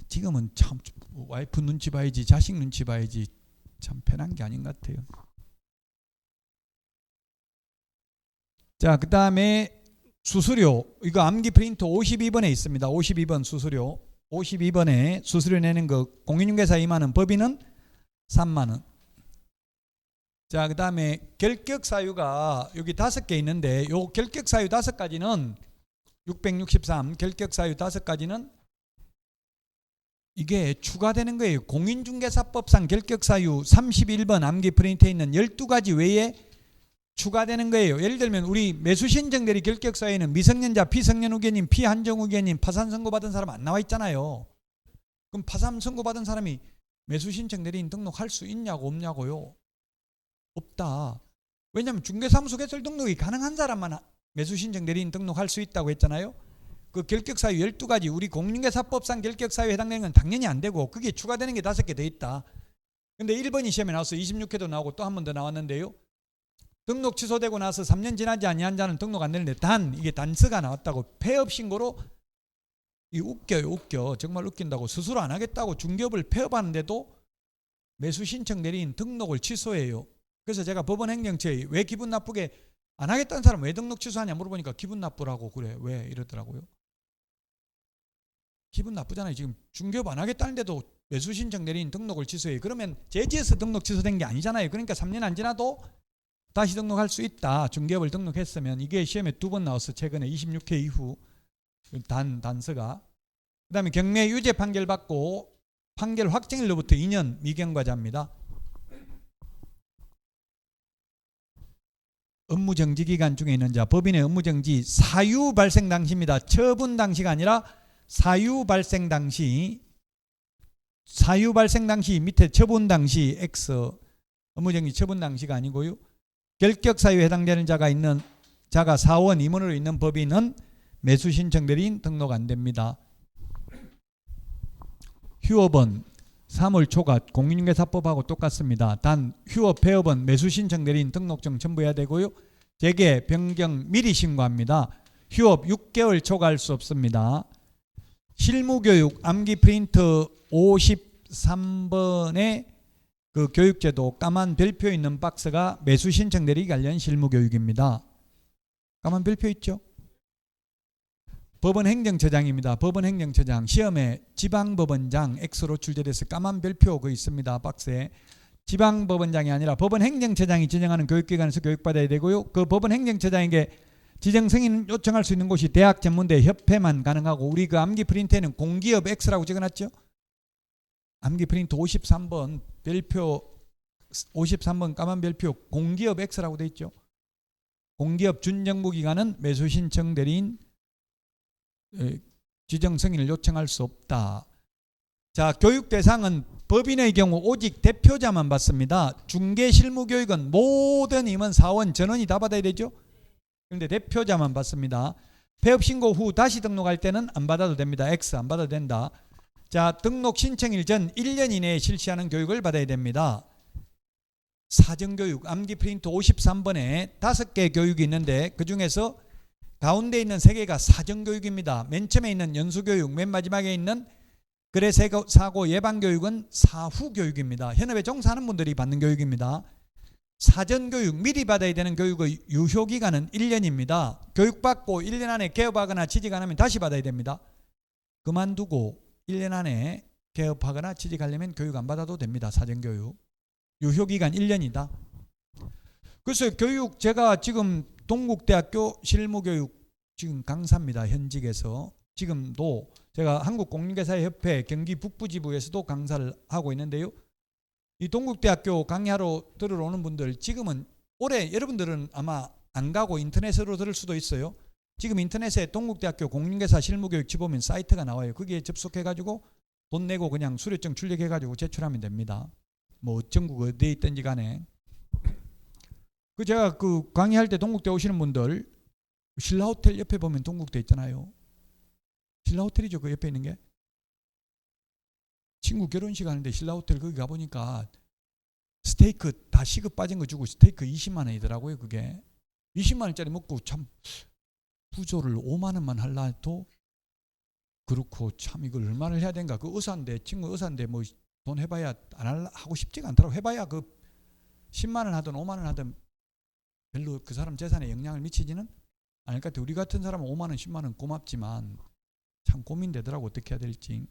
지금은 참 와이프 눈치 봐야지, 자식 눈치 봐야지 참 편한 게 아닌 것 같아요. 자, 그 다음에 수수료. 이거 암기 프린터 52번에 있습니다. 52번 수수료. 52번에 수수료 내는 거 공인중개사 2만원, 법인은 3만원. 자, 그 다음에 결격사유가 여기 5개 있는데 요 결격사유 5가지는 663 결격사유 5가지는 이게 추가되는 거예요. 공인중개사법상 결격사유 31번 암기 프린트에 있는 12가지 외에 추가되는 거예요. 예를 들면 우리 매수신청대리 결격사유에는 미성년자, 피성년 의견인, 피한정 의견인, 파산 선고받은 사람 안 나와 있잖아요. 그럼 파산 선고받은 사람이 매수신청대리인 등록할 수 있냐고 없냐고요? 없다. 왜냐하면 중개사무소 개설 등록이 가능한 사람만 매수신청대리인 등록할 수 있다고 했잖아요. 그 결격사유 12가지 우리 공인중개사법상 결격사유에 해당되는 건 당연히 안 되고 그게 추가되는 게 5개 더 있다. 근데 1번이 시험에 나와서 26회도 나오고 또 한 번 더 나왔는데요. 등록 취소되고 나서 3년 지나지 아니한 자는 등록 안 되는데 단 이게 단서가 나왔다고 폐업 신고로 이 웃겨요. 웃겨. 정말 웃긴다고 스스로 안 하겠다고 중개업을 폐업하는데도 매수 신청 대리인 등록을 취소해요. 그래서 제가 법원 행정처에 왜 기분 나쁘게 안 하겠다는 사람 왜 등록 취소하냐 물어보니까 기분 나쁘라고 그래. 왜 이러더라고요. 기분 나쁘잖아요. 지금 중개업 안 하겠다는데도 매수 신청 대리인 등록을 취소해요. 그러면 제지에서 등록 취소된 게 아니잖아요. 그러니까 3년 안 지나도 다시 등록할 수 있다. 중개업을 등록했으면. 이게 시험에 2번 나왔어. 최근에 26회 이후 단서가. 그 다음에 경매 유죄 판결 받고 판결 확정일로부터 2년 미경과자입니다. 업무정지 기간 중에 있는 자, 법인의 업무정지 사유 발생 당시입니다. 처분 당시가 아니라 사유 발생 당시. 사유 발생 당시 밑에 처분 당시 X, 업무정지 처분 당시가 아니고요. 결격사유에 해당되는 자가 있는 자가 사원 임원으로 있는 법인은 매수신청대리인 등록 안 됩니다. 휴업은 3월 초가 공인중개사법하고 똑같습니다. 단 휴업 폐업은 매수신청대리인 등록증 첨부해야 되고요. 재개 변경 미리 신고합니다. 휴업 6개월 초과할 수 없습니다. 실무교육 암기 프린트 53번에 그 교육제도 까만 별표 있는 박스가 매수신청 대리 관련 실무교육입니다. 까만 별표 있죠? 법원 행정처장입니다. 법원 행정처장 시험에 지방법원장 X로 출제돼서 까만 별표 그 있습니다. 박스에. 지방법원장이 아니라 법원 행정처장이 지정하는 교육기관에서 교육받아야 되고요. 그 법원 행정처장에게 지정 승인 요청할 수 있는 곳이 대학 전문대 협회만 가능하고 우리 그 암기 프린트에는 공기업 X라고 적어놨죠. 암기 프린트 53번 별표 53번 까만 별표 공기업 X라고 되어 있죠. 공기업 준정부기관은 매수신청 대리인 지정 승인을 요청할 수 없다. 자, 교육 대상은 법인의 경우 오직 대표자만 받습니다. 중개 실무교육은 모든 임원, 사원, 전원이 다 받아야 되죠. 그런데 대표자만 받습니다. 폐업 신고 후 다시 등록할 때는 안 받아도 됩니다. X 안 받아도 된다. 자, 등록 신청일 전 1년 이내에 실시하는 교육을 받아야 됩니다. 사전교육 암기 프린트 53번에 5개 교육이 있는데 그중에서 가운데 있는 3개가 사전교육입니다. 맨 처음에 있는 연수교육, 맨 마지막에 있는 거래사고 예방교육은 사후교육입니다. 현업에 종사하는 분들이 받는 교육입니다. 사전교육 미리 받아야 되는 교육의 유효기간은 1년입니다. 교육받고 1년 안에 개업하거나 취직 안 하면 다시 받아야 됩니다. 그만두고 1년 안에 개업하거나 취직하려면 교육 안 받아도 됩니다. 사전교육. 유효기간 1년이다. 그래서 교육 제가 지금 동국대학교 실무교육 지금 강사입니다. 현직에서. 지금도 제가 한국공인중개사협회 경기 북부지부에서도 강사를 하고 있는데요. 이 동국대학교 강의하러 들으러 오는 분들 지금은 올해 여러분들은 아마 안 가고 인터넷으로 들을 수도 있어요. 지금 인터넷에 동국대학교 공인중개사 실무교육 치보면 사이트가 나와요. 거기에 접속해가지고 돈 내고 그냥 수료증 출력해가지고 제출하면 됩니다. 뭐 전국 어디에 있든지 간에. 그 제가 그 강의할 때 동국대 오시는 분들 신라호텔 옆에 보면 동국대 있잖아요. 신라호텔이죠. 그 옆에 있는 게. 친구 결혼식 하는데 신라호텔 거기 가보니까 스테이크 다 시급 빠진 거 주고 스테이크 20만 원이더라고요. 그게 20만 원짜리 먹고 참 부조를 5만 원만 할라도 그렇고 참 이걸 얼마나 해야 되는가. 그 의사인데 친구 의사인데 뭐 돈 해봐야 안 하고 싶지가 않더라고. 해봐야 그 10만 원 하든 5만 원 하든 별로 그 사람 재산에 영향을 미치지는 않을 것 같아요. 우리 같은 사람은 5만 원 10만 원 고맙지만 참 고민되더라고. 어떻게 해야 될지.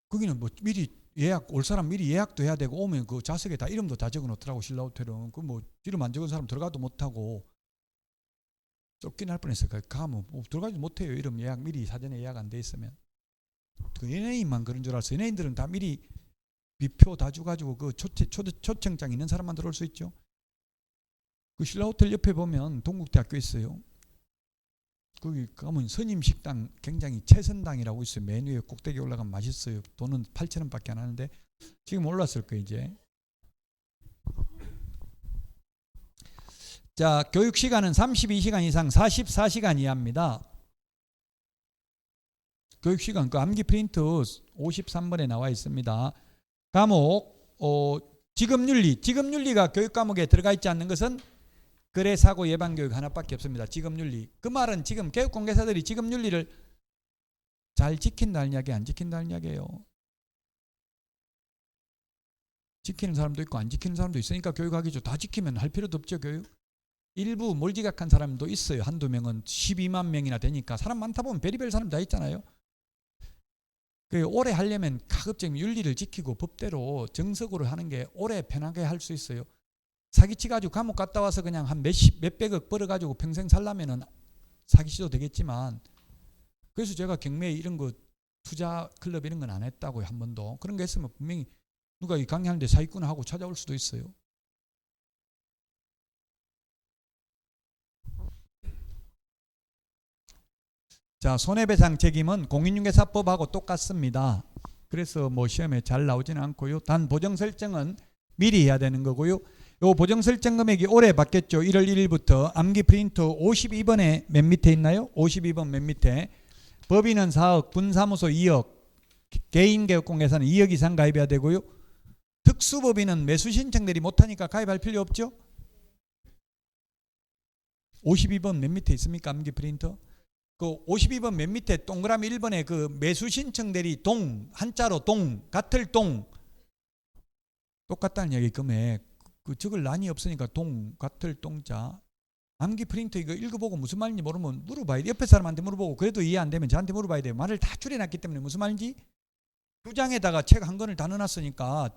거기는 뭐 미리 예약 올 사람 미리 예약도 해야 되고 오면 그 좌석에 다 이름도 다 적어 놓더라고. 신라호텔은 그 뭐 이름 안 적은 사람 들어가도 못하고 쫓긴 할 뻔했어요. 가면 뭐 들어가지 못해요. 이름 예약 미리 사전에 예약 안 돼 있으면. 그 연예인만 그런 줄 알았어요. 연예인들은 다 미리 미표 다 주가지고 그 초청장 있는 사람만 들어올 수 있죠. 그 신라호텔 옆에 보면 동국대학교 있어요. 거기 가면 선임식당 굉장히 최선당이라고 있어요. 맨 위에 꼭대기 올라가면 맛있어요. 돈은 8,000원밖에 안 하는데 지금 올랐을 거예요 이제. 자, 교육 시간은 32시간 이상 44시간 이하입니다. 교육 시간 그 암기 프린트 53번에 나와 있습니다. 과목 지급윤리가 교육 과목에 들어가 있지 않는 것은 거래 사고 예방 교육 하나밖에 없습니다. 지급윤리. 그 말은 지금 교육공개사들이 지급윤리를 잘 지킨다는 이야기, 안 지킨다는 이야기예요. 지키는 사람도 있고 안 지키는 사람도 있으니까 교육하기죠. 다 지키면 할 필요도 없죠. 교육. 일부 몰지각한 사람도 있어요. 한두 명은 12만 명이나 되니까 사람 많다 보면 별의별 사람 다 있잖아요. 그 오래 하려면 가급적 윤리를 지키고 법대로 정석으로 하는 게 오래 편하게 할 수 있어요. 사기치가지고 감옥 갔다 와서 그냥 한 몇백억 벌어가지고 평생 살려면은 사기치도 되겠지만, 그래서 제가 경매에 이런 거 투자 클럽 이런 건 안 했다고요. 한 번도. 그런 거 했으면 분명히 누가 이 강의하는데 사기꾼 하고 찾아올 수도 있어요. 자, 손해배상 책임은 공인중개사법하고 똑같습니다. 그래서 뭐 시험에 잘 나오지는 않고요. 단 보정 설정은 미리 해야 되는 거고요. 요 보정 설정 금액이 올해 바뀌었죠. 1월 1일부터 암기 프린트 52번에 맨 밑에 있나요? 52번 맨 밑에. 법인은 4억, 분사무소 2억, 개인개업공개사는 2억 이상 가입해야 되고요. 특수법인은 매수 신청들이 못하니까 가입할 필요 없죠. 52번 맨 밑에 있습니까? 암기 프린터. 그 52번 맨 밑에 동그라미 1번에 그 매수 신청 대리 동, 한자로 동, 같을 동. 똑같다는 얘기 금액. 그 적을 난이 없으니까 동, 같을 동자. 암기 프린터 이거 읽어보고 무슨 말인지 모르면 물어봐야 돼. 옆에 사람한테 물어보고 그래도 이해 안 되면 저한테 물어봐야 돼요. 말을 다 줄여놨기 때문에 무슨 말인지 두 장에다가 책 한 권을 다 넣어놨으니까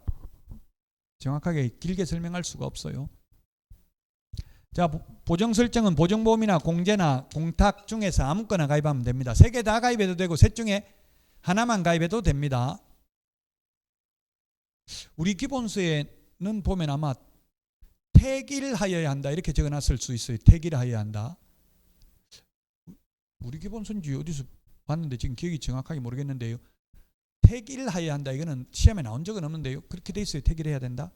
정확하게 길게 설명할 수가 없어요. 자, 보정 설정은 보정보험이나 공제나 공탁 중에서 아무거나 가입하면 됩니다. 세 개 다 가입해도 되고 셋 중에 하나만 가입해도 됩니다. 우리 기본서에는 보면 아마 택일하여야 한다 이렇게 적어놨을 수 있어요. 택일하여야 한다. 우리 기본서인지 어디서 봤는데 지금 기억이 정확하게 모르겠는데요. 택일하여야 한다. 이거는 시험에 나온 적은 없는데요. 그렇게 돼 있어요. 택일해야 된다.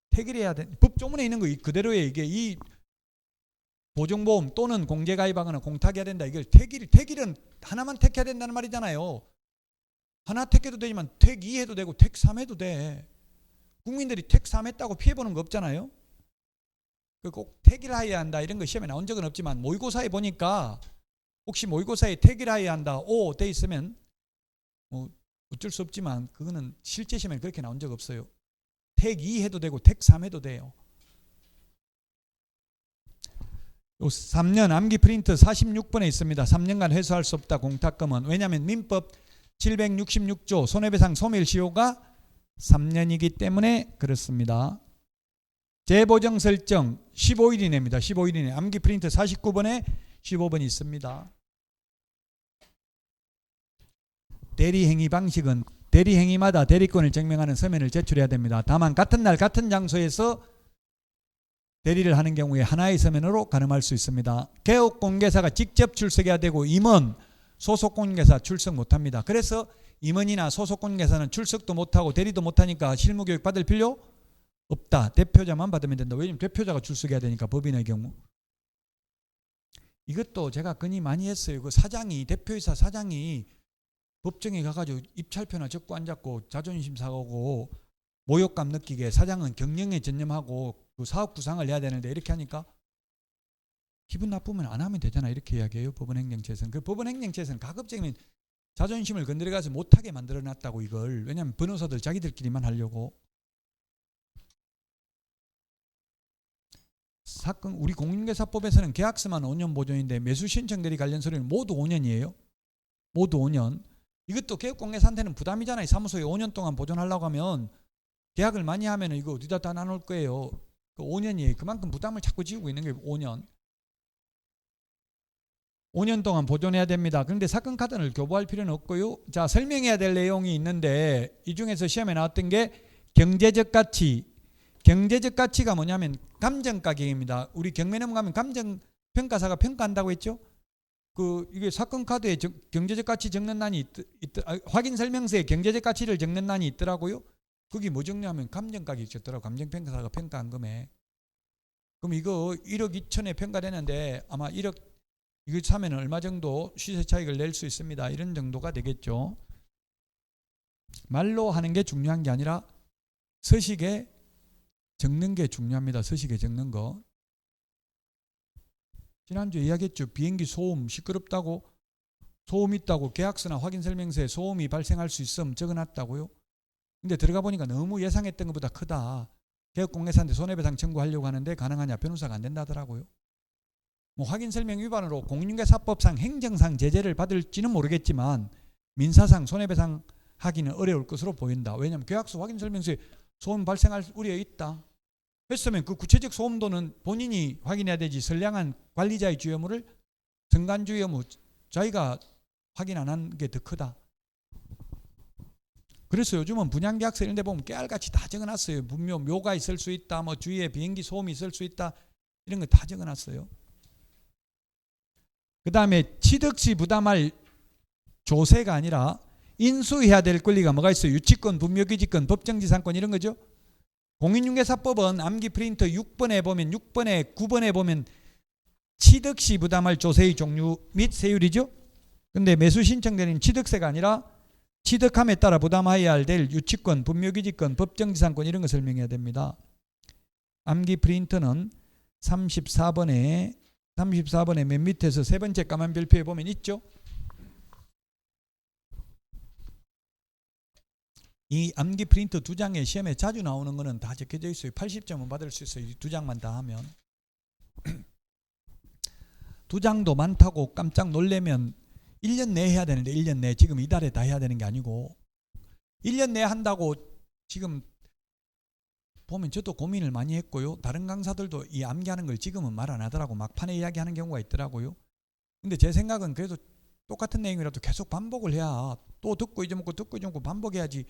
택일해야 돼. 법조문에 있는 거 그대로에 이게 이 보정보험 또는 공제 가입하거나 공탁해야 된다. 이걸 택일은 하나만 택해야 된다는 말이잖아요. 하나 택해도 되지만 택 2 해도 되고 택 3 해도 돼. 국민들이 택 3 했다고 피해보는 거 없잖아요. 꼭 택일하여야 한다 이런 거 시험에 나온 적은 없지만 모의고사에 보니까 혹시 모의고사에 택일하여야 한다 O 돼 있으면 뭐 어쩔 수 없지만 그거는 실제 시험에 그렇게 나온 적 없어요. 택 2 해도 되고 택 3 해도 돼요. 요 3년 암기 프린트 46번에 있습니다. 3년간 회수할 수 없다 공탁금은. 왜냐하면 민법 766조 손해배상 소멸시효가 3년이기 때문에 그렇습니다. 재보정 설정 15일 이내입니다. 15일 이내. 암기 프린트 49번에 15번이 있습니다. 대리행위 방식은 대리행위마다 대리권을 증명하는 서면을 제출해야 됩니다. 다만 같은 날 같은 장소에서 대리를 하는 경우에 하나의 서면으로 가늠할 수 있습니다. 개업공개사가 직접 출석해야 되고 임원, 소속공개사 출석 못합니다. 그래서 임원이나 소속공개사는 출석도 못하고 대리도 못하니까 실무교육 받을 필요 없다. 대표자만 받으면 된다. 왜냐하면 대표자가 출석해야 되니까 법인의 경우. 이것도 제가 건의 많이 했어요. 그 사장이 대표이사 사장이 법정에 가가지고 입찰표나 적고 앉았고 자존심 상하고 모욕감 느끼게 사장은 경영에 전념하고 그 사업 구상을 해야 되는데 이렇게 하니까 기분 나쁘면 안 하면 되잖아. 이렇게 이야기해요. 법원행정처에서는. 그 법원행정처에서는 가급적이면 자존심을 건드려가서 못하게 만들어놨다고 이걸. 왜냐하면 변호사들 자기들끼리만 하려고. 사건 우리 공인중개사법에서는 계약서만 5년 보존인데 매수 신청 대리 관련 서류는 모두 5년이에요. 모두 5년. 이것도 개업공개사한테는 부담이잖아요. 사무소에 5년 동안 보존하려고 하면 계약을 많이 하면 이거 어디다 다 나눌 거예요. 그 5년이에요. 그만큼 부담을 자꾸 지우고 있는 게 5년. 5년 동안 보존해야 됩니다. 그런데 사건 카드를 교부할 필요는 없고요. 자, 설명해야 될 내용이 있는데 이 중에서 시험에 나왔던 게 경제적 가치. 경제적 가치가 뭐냐면 감정가격입니다. 우리 경매 넘어가면 감정평가사가 평가한다고 했죠. 이게 사건 카드에 경제적 가치 적는欄이 확인 설명서에 경제적 가치를 적는欄이 있더라고요. 거기 뭐 적냐면 감정가격 적더라고. 감정평가사가 평가한 금액. 그럼 이거 1억 2천에 평가되는데 아마 1억 이거 사면 얼마 정도 시세 차익을 낼 수 있습니다. 이런 정도가 되겠죠. 말로 하는 게 중요한 게 아니라 서식에 적는 게 중요합니다. 서식에 적는 거. 지난주에 이야기했죠. 비행기 소음 시끄럽다고 소음 있다고 계약서나 확인설명서에 소음이 발생할 수 있음 적어놨다고요. 근데 들어가 보니까 너무 예상했던 것보다 크다. 개업공개사한테 손해배상 청구하려고 하는데 가능하냐. 변호사가 안 된다더라고요. 뭐 확인설명 위반으로 공인중개사법상 행정상 제재를 받을지는 모르겠지만 민사상 손해배상 하기는 어려울 것으로 보인다. 왜냐하면 계약서 확인설명서에 소음 발생할 우려가 있다. 했으면 그 구체적 소음도는 본인이 확인해야 되지. 선량한 관리자의 주요무를 성간주의무 자기가 확인 안 한 게 더 크다. 그래서 요즘은 분양계약서 이런 데 보면 깨알같이 다 적어놨어요. 분묘 묘가 있을 수 있다. 뭐 주위에 비행기 소음이 있을 수 있다. 이런 거 다 적어놨어요. 그 다음에 취득시 부담할 조세가 아니라 인수해야 될 권리가 뭐가 있어요? 유치권, 분묘기지권, 법정지상권 이런 거죠. 공인중개사법은 암기 프린터 6번에 보면 6번에 9번에 보면 취득시 부담할 조세의 종류 및 세율이죠. 근데 매수 신청되는 취득세가 아니라 취득함에 따라 부담해야 될 유치권, 분묘기지권, 법정지상권 이런 거 설명해야 됩니다. 암기 프린터는 34번에 맨 밑에서 세 번째 까만 별표에 보면 있죠. 이 암기 프린터 2장에 시험에 자주 나오는 거는 다 적혀져 있어요. 80점은 받을 수 있어요. 이 2장만 다 하면. 2장도 많다고 깜짝 놀래면 1년 내에 해야 되는데 1년 내에 지금 이달에 다 해야 되는 게 아니고 1년 내에 한다고 지금 보면 저도 고민을 많이 했고요. 다른 강사들도 이 암기하는 걸 지금은 말 안 하더라고. 막판에 이야기하는 경우가 있더라고요. 근데 제 생각은 그래도 똑같은 내용이라도 계속 반복을 해야 또 듣고 잊어먹고 듣고 잊어먹고 반복해야지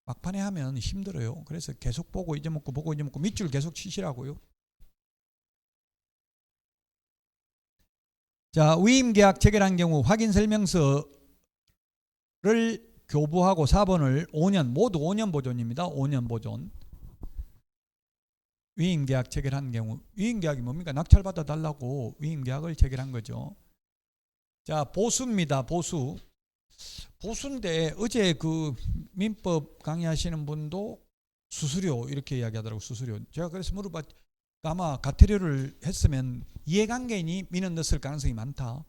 막판에 하면 힘들어요. 그래서 계속 보고 잊어먹고 보고 잊어먹고 밑줄 계속 치시라고요. 자, 위임계약 체결한 경우 확인설명서를 교부하고 4번을 5년 모두 5년 보존입니다. 5년 보존. 위임계약 체결한 경우 위임계약이 뭡니까? 낙찰받아 달라고 위임계약을 체결한 거죠. 자, 보수입니다. 보수인데 어제 그 민법 강의하시는 분도 수수료 이렇게 이야기하더라고. 수수료. 제가 그래서 물어봤 아마 가태료를 했으면 이해관계인이 민원 넣었을 가능성이 많다.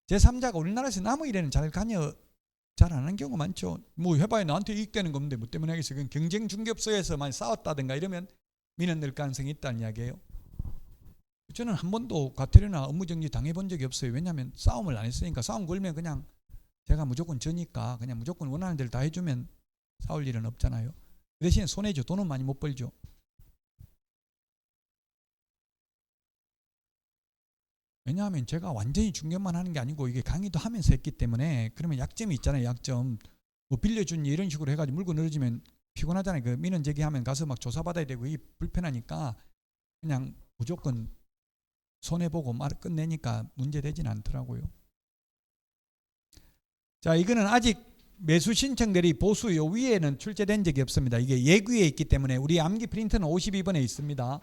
제3자가 우리나라에서 남의 일에는 잘 안 하는 경우가 많죠. 뭐 해봐야 나한테 이익되는 건데 뭐 때문에 하겠어요. 그건 경쟁중개업소에서 많이 싸웠다든가 이러면 민원 넣을 가능성이 있다는 이야기예요. 저는 한 번도 가태료나 업무정지 당해본 적이 없어요. 왜냐하면 싸움을 안 했으니까. 싸움 걸면 그냥 제가 무조건 져니까 그냥 무조건 원하는 대로 다 해주면 싸울 일은 없잖아요. 그 대신에 손해죠. 돈은 많이 못 벌죠. 왜냐하면 제가 완전히 중개만 하는 게 아니고 이게 강의도 하면서 했기 때문에 그러면 약점이 있잖아요. 약점. 뭐 빌려준 이런 식으로 해가지고 물고 늘어지면 피곤하잖아요. 그 민원 제기하면 가서 막 조사받아야 되고 이 불편하니까 그냥 무조건 손해보고 말 끝내니까 문제되진 않더라고요. 자, 이거는 아직 매수 신청들이 보수 요 위에는 출제된 적이 없습니다. 이게 예규에 있기 때문에 우리 암기 프린트는 52번에 있습니다.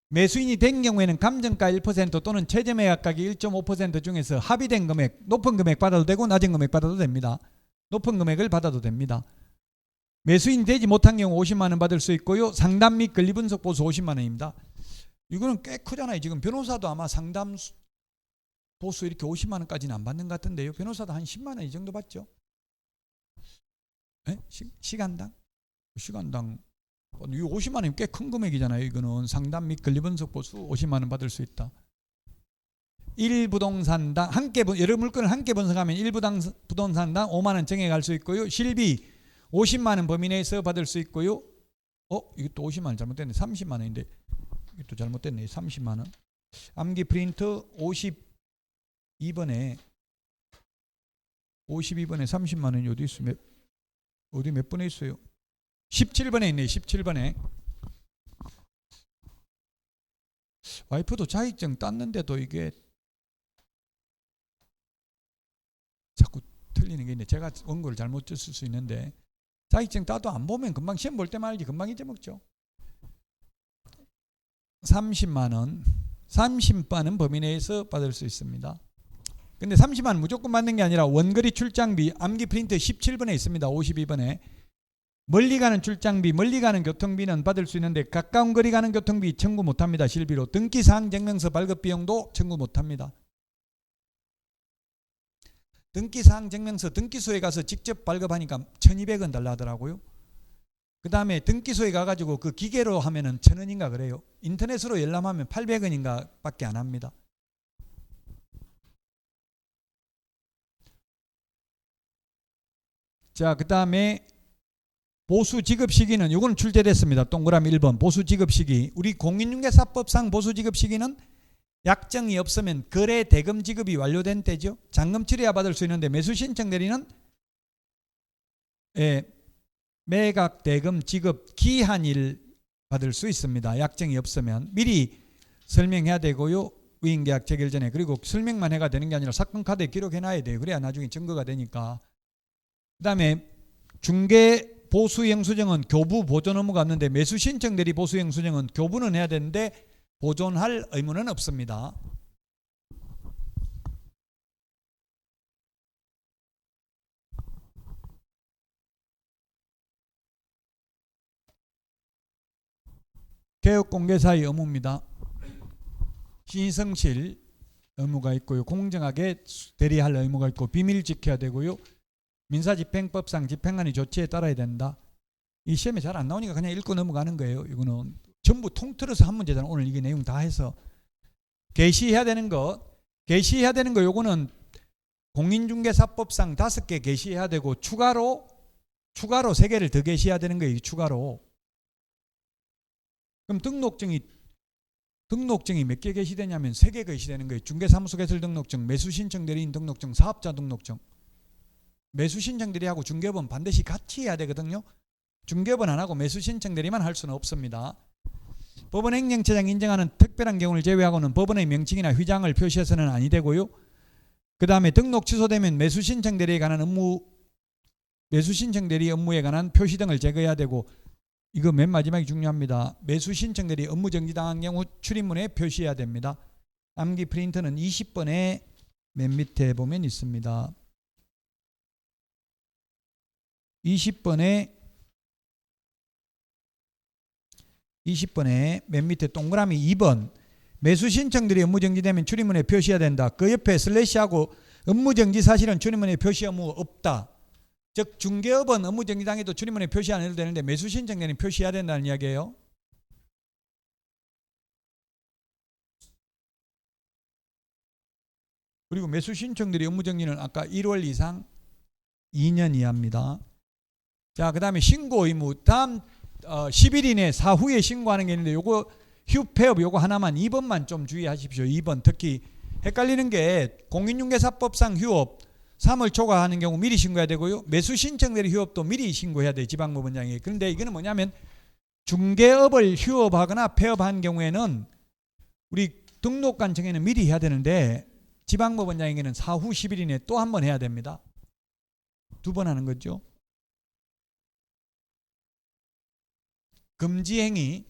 매수인이 된 경우에는 감정가 1% 또는 최저매각 가격 1.5% 중에서 합의된 금액, 높은 금액 받아도 되고 낮은 금액 받아도 됩니다. 높은 금액을 받아도 됩니다. 매수인이 되지 못한 경우 50만 원 받을 수 있고요. 상담 및 권리분석 보수 50만 원입니다. 이거는 꽤 크잖아요. 지금 변호사도 아마 상담 보수 이렇게 50만 원까지는 안 받는 것 같은데요. 변호사도 한 10만 원 이 정도 받죠. 에? 시간당? 시간당 이 50만 원이면 꽤 큰 금액이잖아요. 이거는 상담 및 권리분석 보수 50만 원 받을 수 있다. 1부동산당 여러 물건을 함께 분석하면 1부동산당 5만 원 정액할 수 있고요. 실비 50만 원 범위 내에서 받을 수 있고요. 이것도 50만 원 잘못됐네. 30만 원인데 이것도 잘못됐네. 30만 원. 암기 프린트 52번에 30만 원이 어디 있어요? 어디 몇 번에 있어요? 17번에 있네. 17번에. 와이프도 자격증 땄는데도 이게 자꾸 틀리는 게 있네. 제가 원고를 잘못 썼을 수 있는데 자격증 따도 안 보면 금방 시험 볼 때만 알지 금방 잊어먹죠. 30만 원 30만 원 범위 내에서 받을 수 있습니다. 근데 30만 원 무조건 받는 게 아니라 원거리 출장비 암기 프린트 17번에 있습니다. 52번에 멀리 가는 출장비 멀리 가는 교통비는 받을 수 있는데 가까운 거리 가는 교통비 청구 못합니다. 실비로 등기사항 증명서 발급 비용도 청구 못합니다. 등기사항 증명서 등기소에 가서 직접 발급하니까 1,200원 달라 하더라고요. 그 다음에 등기소에 가가지고 그 기계로 하면은 1,000원인가 그래요. 인터넷으로 열람하면 800원인가 밖에 안 합니다. 자, 그 다음에 보수 지급 시기는 이거는 출제됐습니다. 동그라미 1번 보수 지급 시기. 우리 공인중개사법상 보수 지급 시기는 약정이 없으면 거래 대금 지급이 완료된 때죠. 잔금 처리야 받을 수 있는데 매수 신청 대리는 매각 대금 지급 기한일 받을 수 있습니다. 약정이 없으면 미리 설명해야 되고요. 위임계약 체결 전에. 그리고 설명만 해가 되는 게 아니라 사건 카드에 기록해놔야 돼요. 그래야 나중에 증거가 되니까. 그 다음에 중개 보수 영수증은 교부 보존 의무가 없는데 매수 신청 대리 보수 영수증은 교부는 해야 되는데 보존할 의무는 없습니다. 개업공개사의 의무입니다. 신성실 의무가 있고요. 공정하게 대리할 의무가 있고 비밀 지켜야 되고요. 민사집행법상 집행관이 조치에 따라야 된다. 이 시험에 잘 안 나오니까 그냥 읽고 넘어가는 거예요. 이거는 전부 통틀어서 한 문제잖아. 오늘 이게 내용 다 해서 게시해야 되는 거 요거는 공인중개사법상 5개 게시해야 되고 추가로 3개를 더 게시해야 되는 거예요. 추가로. 그럼 등록증이 몇 개 게시되냐면 3개 게시되는 거예요. 중개사무소 개설 등록증, 매수신청 대리인 등록증, 사업자 등록증. 매수신청 대리하고 중개업은 반드시 같이 해야 되거든요. 중개업은 안 하고 매수신청 대리만 할 수는 없습니다. 법원 행정처장이 인정하는 특별한 경우를 제외하고는 법원의 명칭이나 휘장을 표시해서는 아니 되고요. 그 다음에 등록 취소되면 매수신청 대리에 관한 매수신청 대리 업무에 관한 표시 등을 제거해야 되고 이거 맨 마지막이 중요합니다. 매수신청 대리 업무 정지당한 경우 출입문에 표시해야 됩니다. 암기 프린트는 20번에 맨 밑에 보면 있습니다. 20번에 맨 밑에 동그라미 2번 매수신청들이 업무정지되면 출입문에 표시해야 된다. 그 옆에 슬래시하고 업무정지 사실은 출입문에 표시 의무 없다. 즉 중개업은 업무정지당해도 출입문에 표시 안 해도 되는데 매수신청대리는 표시해야 된다는 이야기예요. 그리고 매수신청들이 업무정지는 아까 1월 이상 2년 이하입니다. 자, 그 다음에 신고 의무. 다음 10일 이내 사후에 신고하는 게 있는데 요거 휴폐업 요거 하나만 2번만 좀 주의하십시오. 2번 특히 헷갈리는 게 공인중개사법상 휴업 3월 초과하는 경우 미리 신고해야 되고요. 매수 신청될 휴업도 미리 신고해야 돼요. 지방법원장이. 그런데 이거는 뭐냐면 중개업을 휴업하거나 폐업한 경우에는 우리 등록관청에는 미리 해야 되는데 지방법원장에게는 사후 10일 이내에 또 한 번 해야 됩니다. 2번 하는 거죠. 금지행위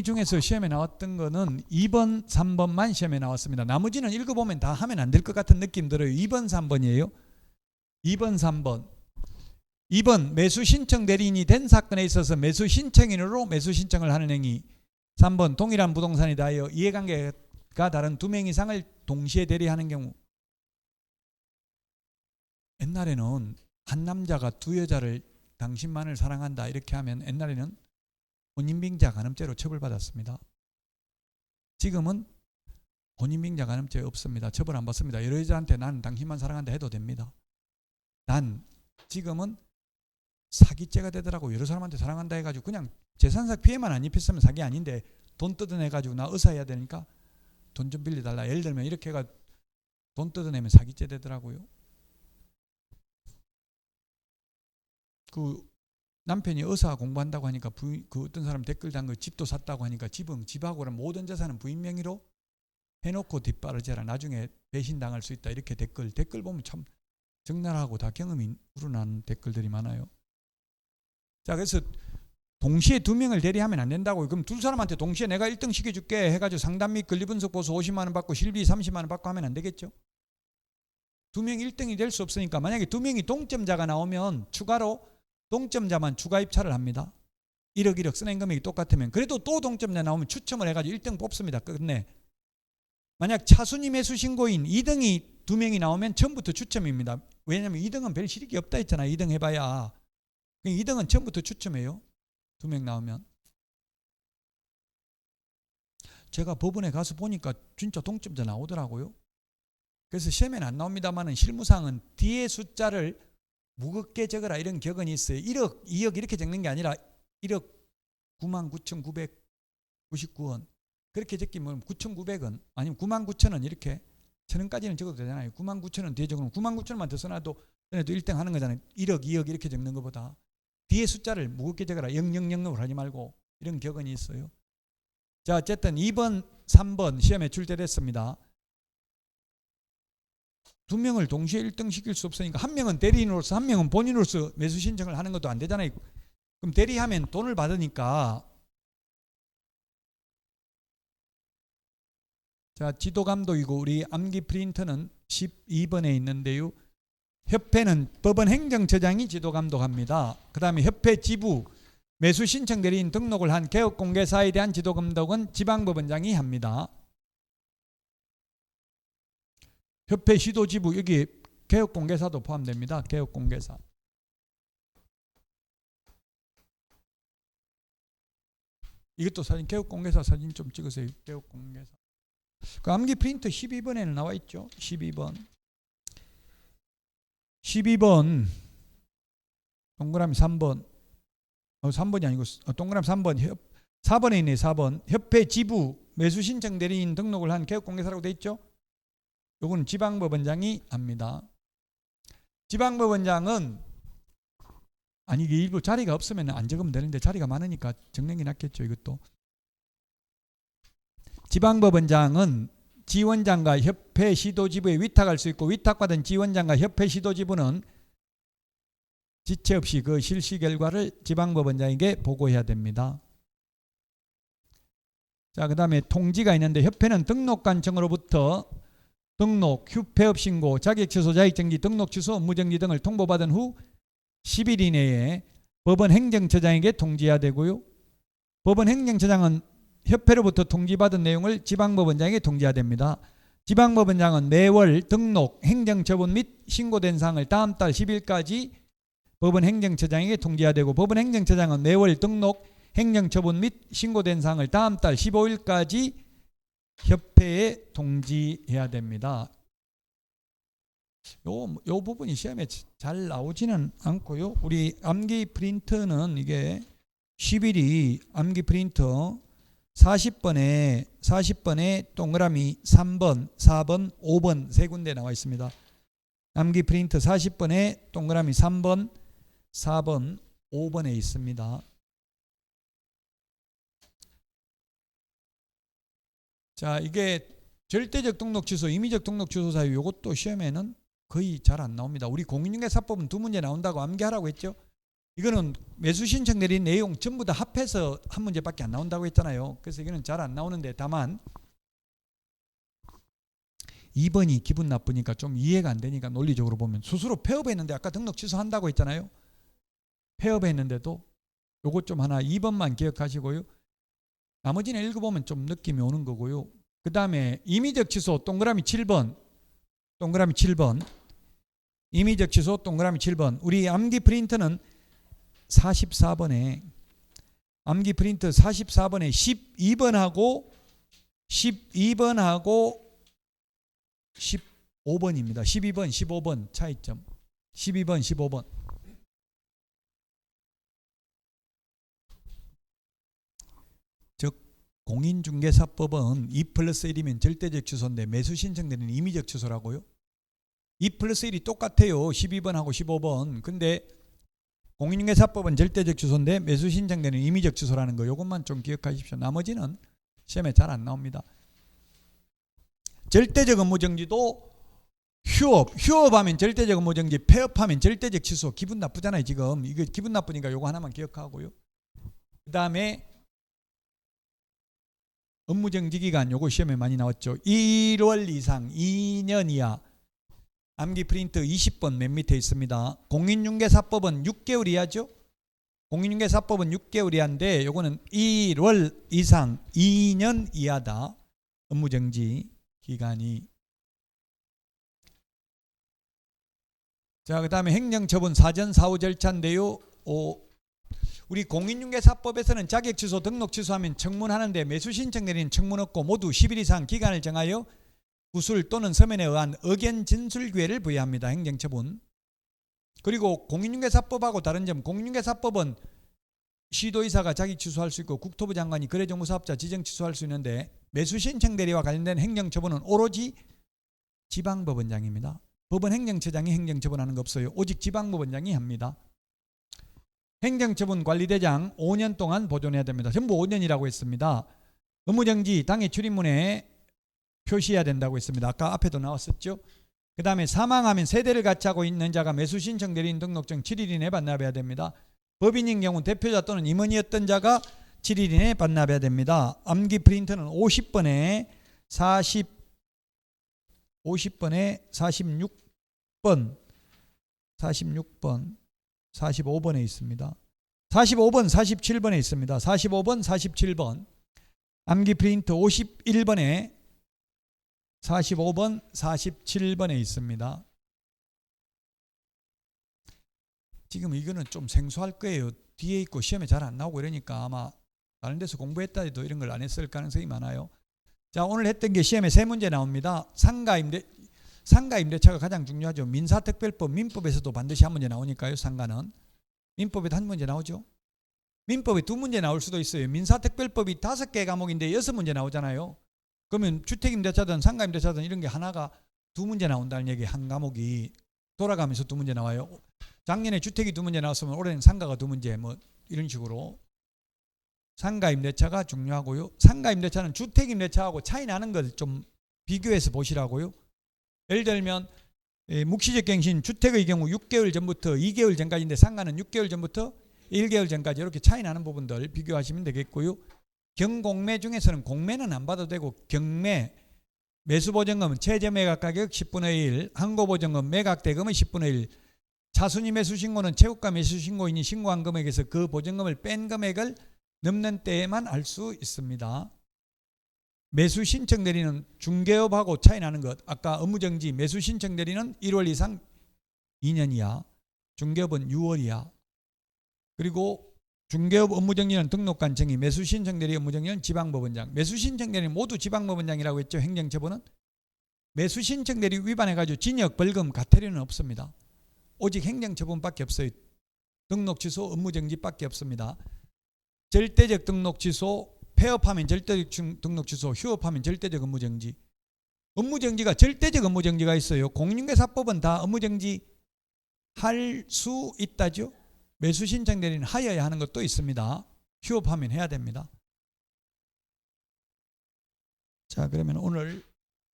중에서 시험에 나왔던 거는 2번, 3번만 시험에 나왔습니다. 나머지는 읽어보면 다 하면 안 될 것 같은 느낌 들어요. 2번, 3번이에요. 2번, 3번. 2번 매수 신청 대리인이 된 사건에 있어서 매수 신청인으로 매수 신청을 하는 행위. 3번 동일한 부동산에 대하여 이해관계가 다른 2명 이상을 동시에 대리하는 경우. 옛날에는 한 남자가 2 여자를 당신만을 사랑한다 이렇게 하면 옛날에는 혼인빙자 간음죄로 처벌받았습니다. 지금은 혼인빙자 간음죄 없습니다. 처벌 안 받습니다. 여러 여자한테 난 당신만 사랑한다 해도 됩니다. 지금은 사기죄가 되더라고. 여러 사람한테 사랑한다 해가지고 그냥 재산상 피해만 안 입혔으면 사기 아닌데 돈 뜯어내가지고 나 의사해야 되니까 돈 좀 빌려달라. 예를 들면 이렇게 해가 돈 뜯어내면 사기죄 되더라고요. 그 남편이 의사 공부한다고 하니까 그 어떤 사람 댓글 단 거 집도 샀다고 하니까 집하고 모든 재산은 부인 명의로 해놓고 뒷바라지라 나중에 배신당할 수 있다. 이렇게 댓글 보면 참 적나라하고 다 경험이 우러난 댓글들이 많아요. 자, 그래서 동시에 2명을 대리하면 안 된다고. 그럼 2 사람한테 동시에 내가 1등 시켜줄게 해가지고 상담 및 권리분석 보수 50만 원 받고 실비 30만 원 받고 하면 안 되겠죠. 2명이 1등이 될 수 없으니까 만약에 2명이 동점자가 나오면 추가로 동점자만 추가 입찰을 합니다. 1억 써낸 금액이 똑같으면. 그래도 또 동점자 나오면 추첨을 해가지고 1등 뽑습니다. 끝내. 만약 차순위 매수 신고인 2등이 2명이 나오면 처음부터 추첨입니다. 왜냐하면 2등은 별 실익이 없다 했잖아요. 2등 해봐야. 2등은 처음부터 추첨해요. 2명 나오면. 제가 법원에 가서 보니까 진짜 동점자 나오더라고요. 그래서 시험에는 안 나옵니다만은 실무상은 뒤에 숫자를 무겁게 적어라 이런 격언이 있어요. 1억, 2억 이렇게 적는 게 아니라 1억 99,999원 그렇게 적기면 9,900원 아니면 99,000원 이렇게 1,000원까지는 적어도 되잖아요. 99,000원 뒤에 적으면 99,000원만 더 써놔도 1등 하는 거잖아요. 1억, 2억 이렇게 적는 것보다 뒤에 숫자를 무겁게 적어라. 000으로 하지 말고 이런 격언이 있어요. 자, 어쨌든 2번, 3번 시험에 출제됐습니다. 2명을 동시에 1등 시킬 수 없으니까 한 명은 대리인으로서 한 명은 본인으로서 매수 신청을 하는 것도 안 되잖아요. 그럼 대리하면 돈을 받으니까 자, 지도감독이고 우리 암기 프린터는 12번에 있는데요. 협회는 법원 행정처장이 지도감독합니다. 그 다음에 협회 지부 매수 신청 대리인 등록을 한 개업공개사에 대한 지도감독은 지방법원장이 합니다. 협회 시도지부 여기 개업공개사도 포함됩니다. 개업공개사. 이것도 사진 개업공개사 사진 좀 찍으세요. 개업공개사. 그 암기 프린트 12번에는 나와 있죠. 12번 동그라미 3번 3번이 아니고 동그라미 3번 4번에 있네. 4번 협회 지부 매수 신청 대리인 등록을 한 개업공개사라고 돼 있죠. 요거는 지방법원장이 합니다. 지방법원장은 아니 이게 일부 자리가 없으면 안 적으면 되는데 자리가 많으니까 적는 게 낫겠죠. 이것도 지방법원장은 지원장과 협회 시도지부에 위탁할 수 있고 위탁받은 지원장과 협회 시도지부는 지체 없이 그 실시 결과를 지방법원장에게 보고해야 됩니다. 자, 그 다음에 통지가 있는데 협회는 등록관청으로부터 등록, 휴폐업 신고, 자격 취소, 자격정지, 등록 취소, 업무정지 등을 통보받은 후 10일 이내에 법원 행정처장에게 통지해야 되고요. 법원 행정처장은 협회로부터 통지받은 내용을 지방법원장에게 통지해야 됩니다. 지방법원장은 매월 등록, 행정처분 및 신고된 사항을 다음 달 10일까지 법원 행정처장에게 통지해야 되고 법원 행정처장은 매월 등록, 행정처분 및 신고된 사항을 다음 달 15일까지 협회에 통지해야 됩니다. 요 부분이 시험에 잘 나오지는 않고요. 우리 암기 프린터는 이게 10일이 암기 프린터 40번에 동그라미 3번, 4번, 5번 세 군데 나와 있습니다. 암기 프린트 40번에 동그라미 3번, 4번, 5번에 있습니다. 자, 이게 절대적 등록 취소, 임의적 등록 취소 사유, 이것도 시험에는 거의 잘 안 나옵니다. 우리 공인중개사법은 2문제 나온다고 암기하라고 했죠. 이거는 매수 신청 내린 내용 전부 다 합해서 한 문제밖에 안 나온다고 했잖아요. 그래서 이거는 잘 안 나오는데, 다만 2번이 기분 나쁘니까 좀 이해가 안 되니까 논리적으로 보면 스스로 폐업했는데 아까 등록 취소한다고 했잖아요. 폐업했는데도 요거 좀 하나 2번만 기억하시고요. 나머지는 읽어보면 좀 느낌이 오는 거고요. 그 다음에 임의적 취소 동그라미 7번, 동그라미 7번, 임의적 취소 동그라미 7번. 우리 암기 프린트는 44번에, 암기 프린트 44번에 12번하고 15번입니다. 12번, 15번 차이점. 12번, 15번. 즉 공인중개사법은 2+1이면 절대적 취소인데 매수 신청되는 임의적 취소라고요. 2+1이 똑같아요. 12번하고 15번. 근데 공인중개사법은 절대적 취소인데 매수 신청되는 임의적 취소라는 거, 이것만 좀 기억하십시오. 나머지는 시험에 잘 안 나옵니다. 절대적 업무정지도 휴업하면 절대적 업무정지, 폐업하면 절대적 취소. 기분 나쁘잖아요 지금. 이거 기분 나쁘니까 요거 하나만 기억하고요. 그 다음에 업무정지 기간, 요거 시험에 많이 나왔죠. 1월 이상 2년 이하. 암기 프린트 20번 맨 밑에 있습니다. 공인중개사법은 6개월 이하죠. 공인중개사법은 6개월 이하인데 요거는 1월 이상 2년 이하다. 업무정지 기간이. 자, 그 다음에 행정처분 사전 사후 절차인데요. 우리 공인중개사법에서는 자격 취소, 등록 취소하면 청문하는데 매수 신청 내리는 청문 없고 모두 10일 이상 기간을 정하여 구술 또는 서면에 의한 의견 진술 기회를 부여합니다. 행정처분. 그리고 공인중개사법하고 다른 점, 공인중개사법은 시도의사가 자기 취소할 수 있고 국토부 장관이 거래정보사업자 지정 취소할 수 있는데 매수 신청 대리와 관련된 행정처분은 오로지 지방법원장입니다. 법원 행정처장이 행정처분하는 거 없어요. 오직 지방법원장이 합니다. 행정처분 관리대장 5년 동안 보존해야 됩니다. 전부 5년이라고 했습니다. 업무정지 당해 출입문에 표시해야 된다고 했습니다. 아까 앞에도 나왔었죠. 그 다음에 사망하면 세대를 같이 하고 있는 자가 매수 신청 대리인 등록증 7일 이내에 반납해야 됩니다. 법인인 경우 대표자 또는 임원이었던 자가 7일 이내에 반납해야 됩니다. 암기 프린트는 50번에 46번, 45번에 있습니다. 45번, 47번에 있습니다. 45번, 47번. 암기 프린트 51번에 45번, 47번에 있습니다. 지금 이거는 좀 생소할 거예요. 뒤에 있고 시험에 잘 안 나오고 이러니까 아마 다른 데서 공부했다 해도 이런 걸 안 했을 가능성이 많아요. 자, 오늘 했던 게 시험에 3문제 나옵니다. 상가 임대차가 가장 중요하죠. 민사특별법, 민법에서도 반드시 한 문제 나오니까요. 상가는 민법에도 한 문제 나오죠. 민법에 2문제 나올 수도 있어요. 민사특별법이 5개 과목인데 6문제 나오잖아요. 그러면 주택임대차든 상가임대차든 이런 게 하나가 2문제 나온다는 얘기. 한 과목이 돌아가면서 2문제 나와요. 작년에 주택이 2문제 나왔으면 올해는 상가가 2문제, 뭐 이런 식으로. 상가임대차가 중요하고요. 상가임대차는 주택임대차하고 차이 나는 걸 좀 비교해서 보시라고요. 예를 들면 묵시적 갱신, 주택의 경우 6개월 전부터 2개월 전까지인데 상가는 6개월 전부터 1개월 전까지 이렇게 차이 나는 부분들 비교하시면 되겠고요. 경공매 중에서는 공매는 안 받아도 되고 경매, 매수보증금은 최저 매각가격 10분의 1, 항고보증금 매각대금의 10분의 1, 차순위 매수신고는 최고가 매수신고인이 신고한 금액에서 그 보증금을 뺀 금액을 넘는 때에만 할 수 있습니다. 매수 신청 대리는 중개업하고 차이 나는 것. 아까 업무정지 매수 신청 대리는 1월 이상 2년 이하, 중개업은 6월 이하. 그리고 중개업 업무정지는 등록관청이, 매수 신청 대리 업무정지는 지방법원장. 매수 신청 대리는 모두 지방법원장이라고 했죠. 행정처분은. 매수 신청 대리 위반해가지고 징역, 벌금, 과태료는 없습니다. 오직 행정처분밖에 없어요. 등록 취소, 업무정지밖에 없습니다. 절대적 등록 취소, 폐업하면 절대적 등록 취소, 휴업하면 절대적 업무정지. 업무정지가 절대적 업무정지가 있어요. 공인중개사법은 다 업무정지 할 수 있다죠. 매수신청 대리는 하여야 하는 것도 있습니다. 휴업하면 해야 됩니다. 자, 그러면 오늘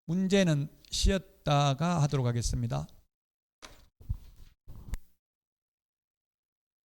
문제는 쉬었다가 하도록 하겠습니다.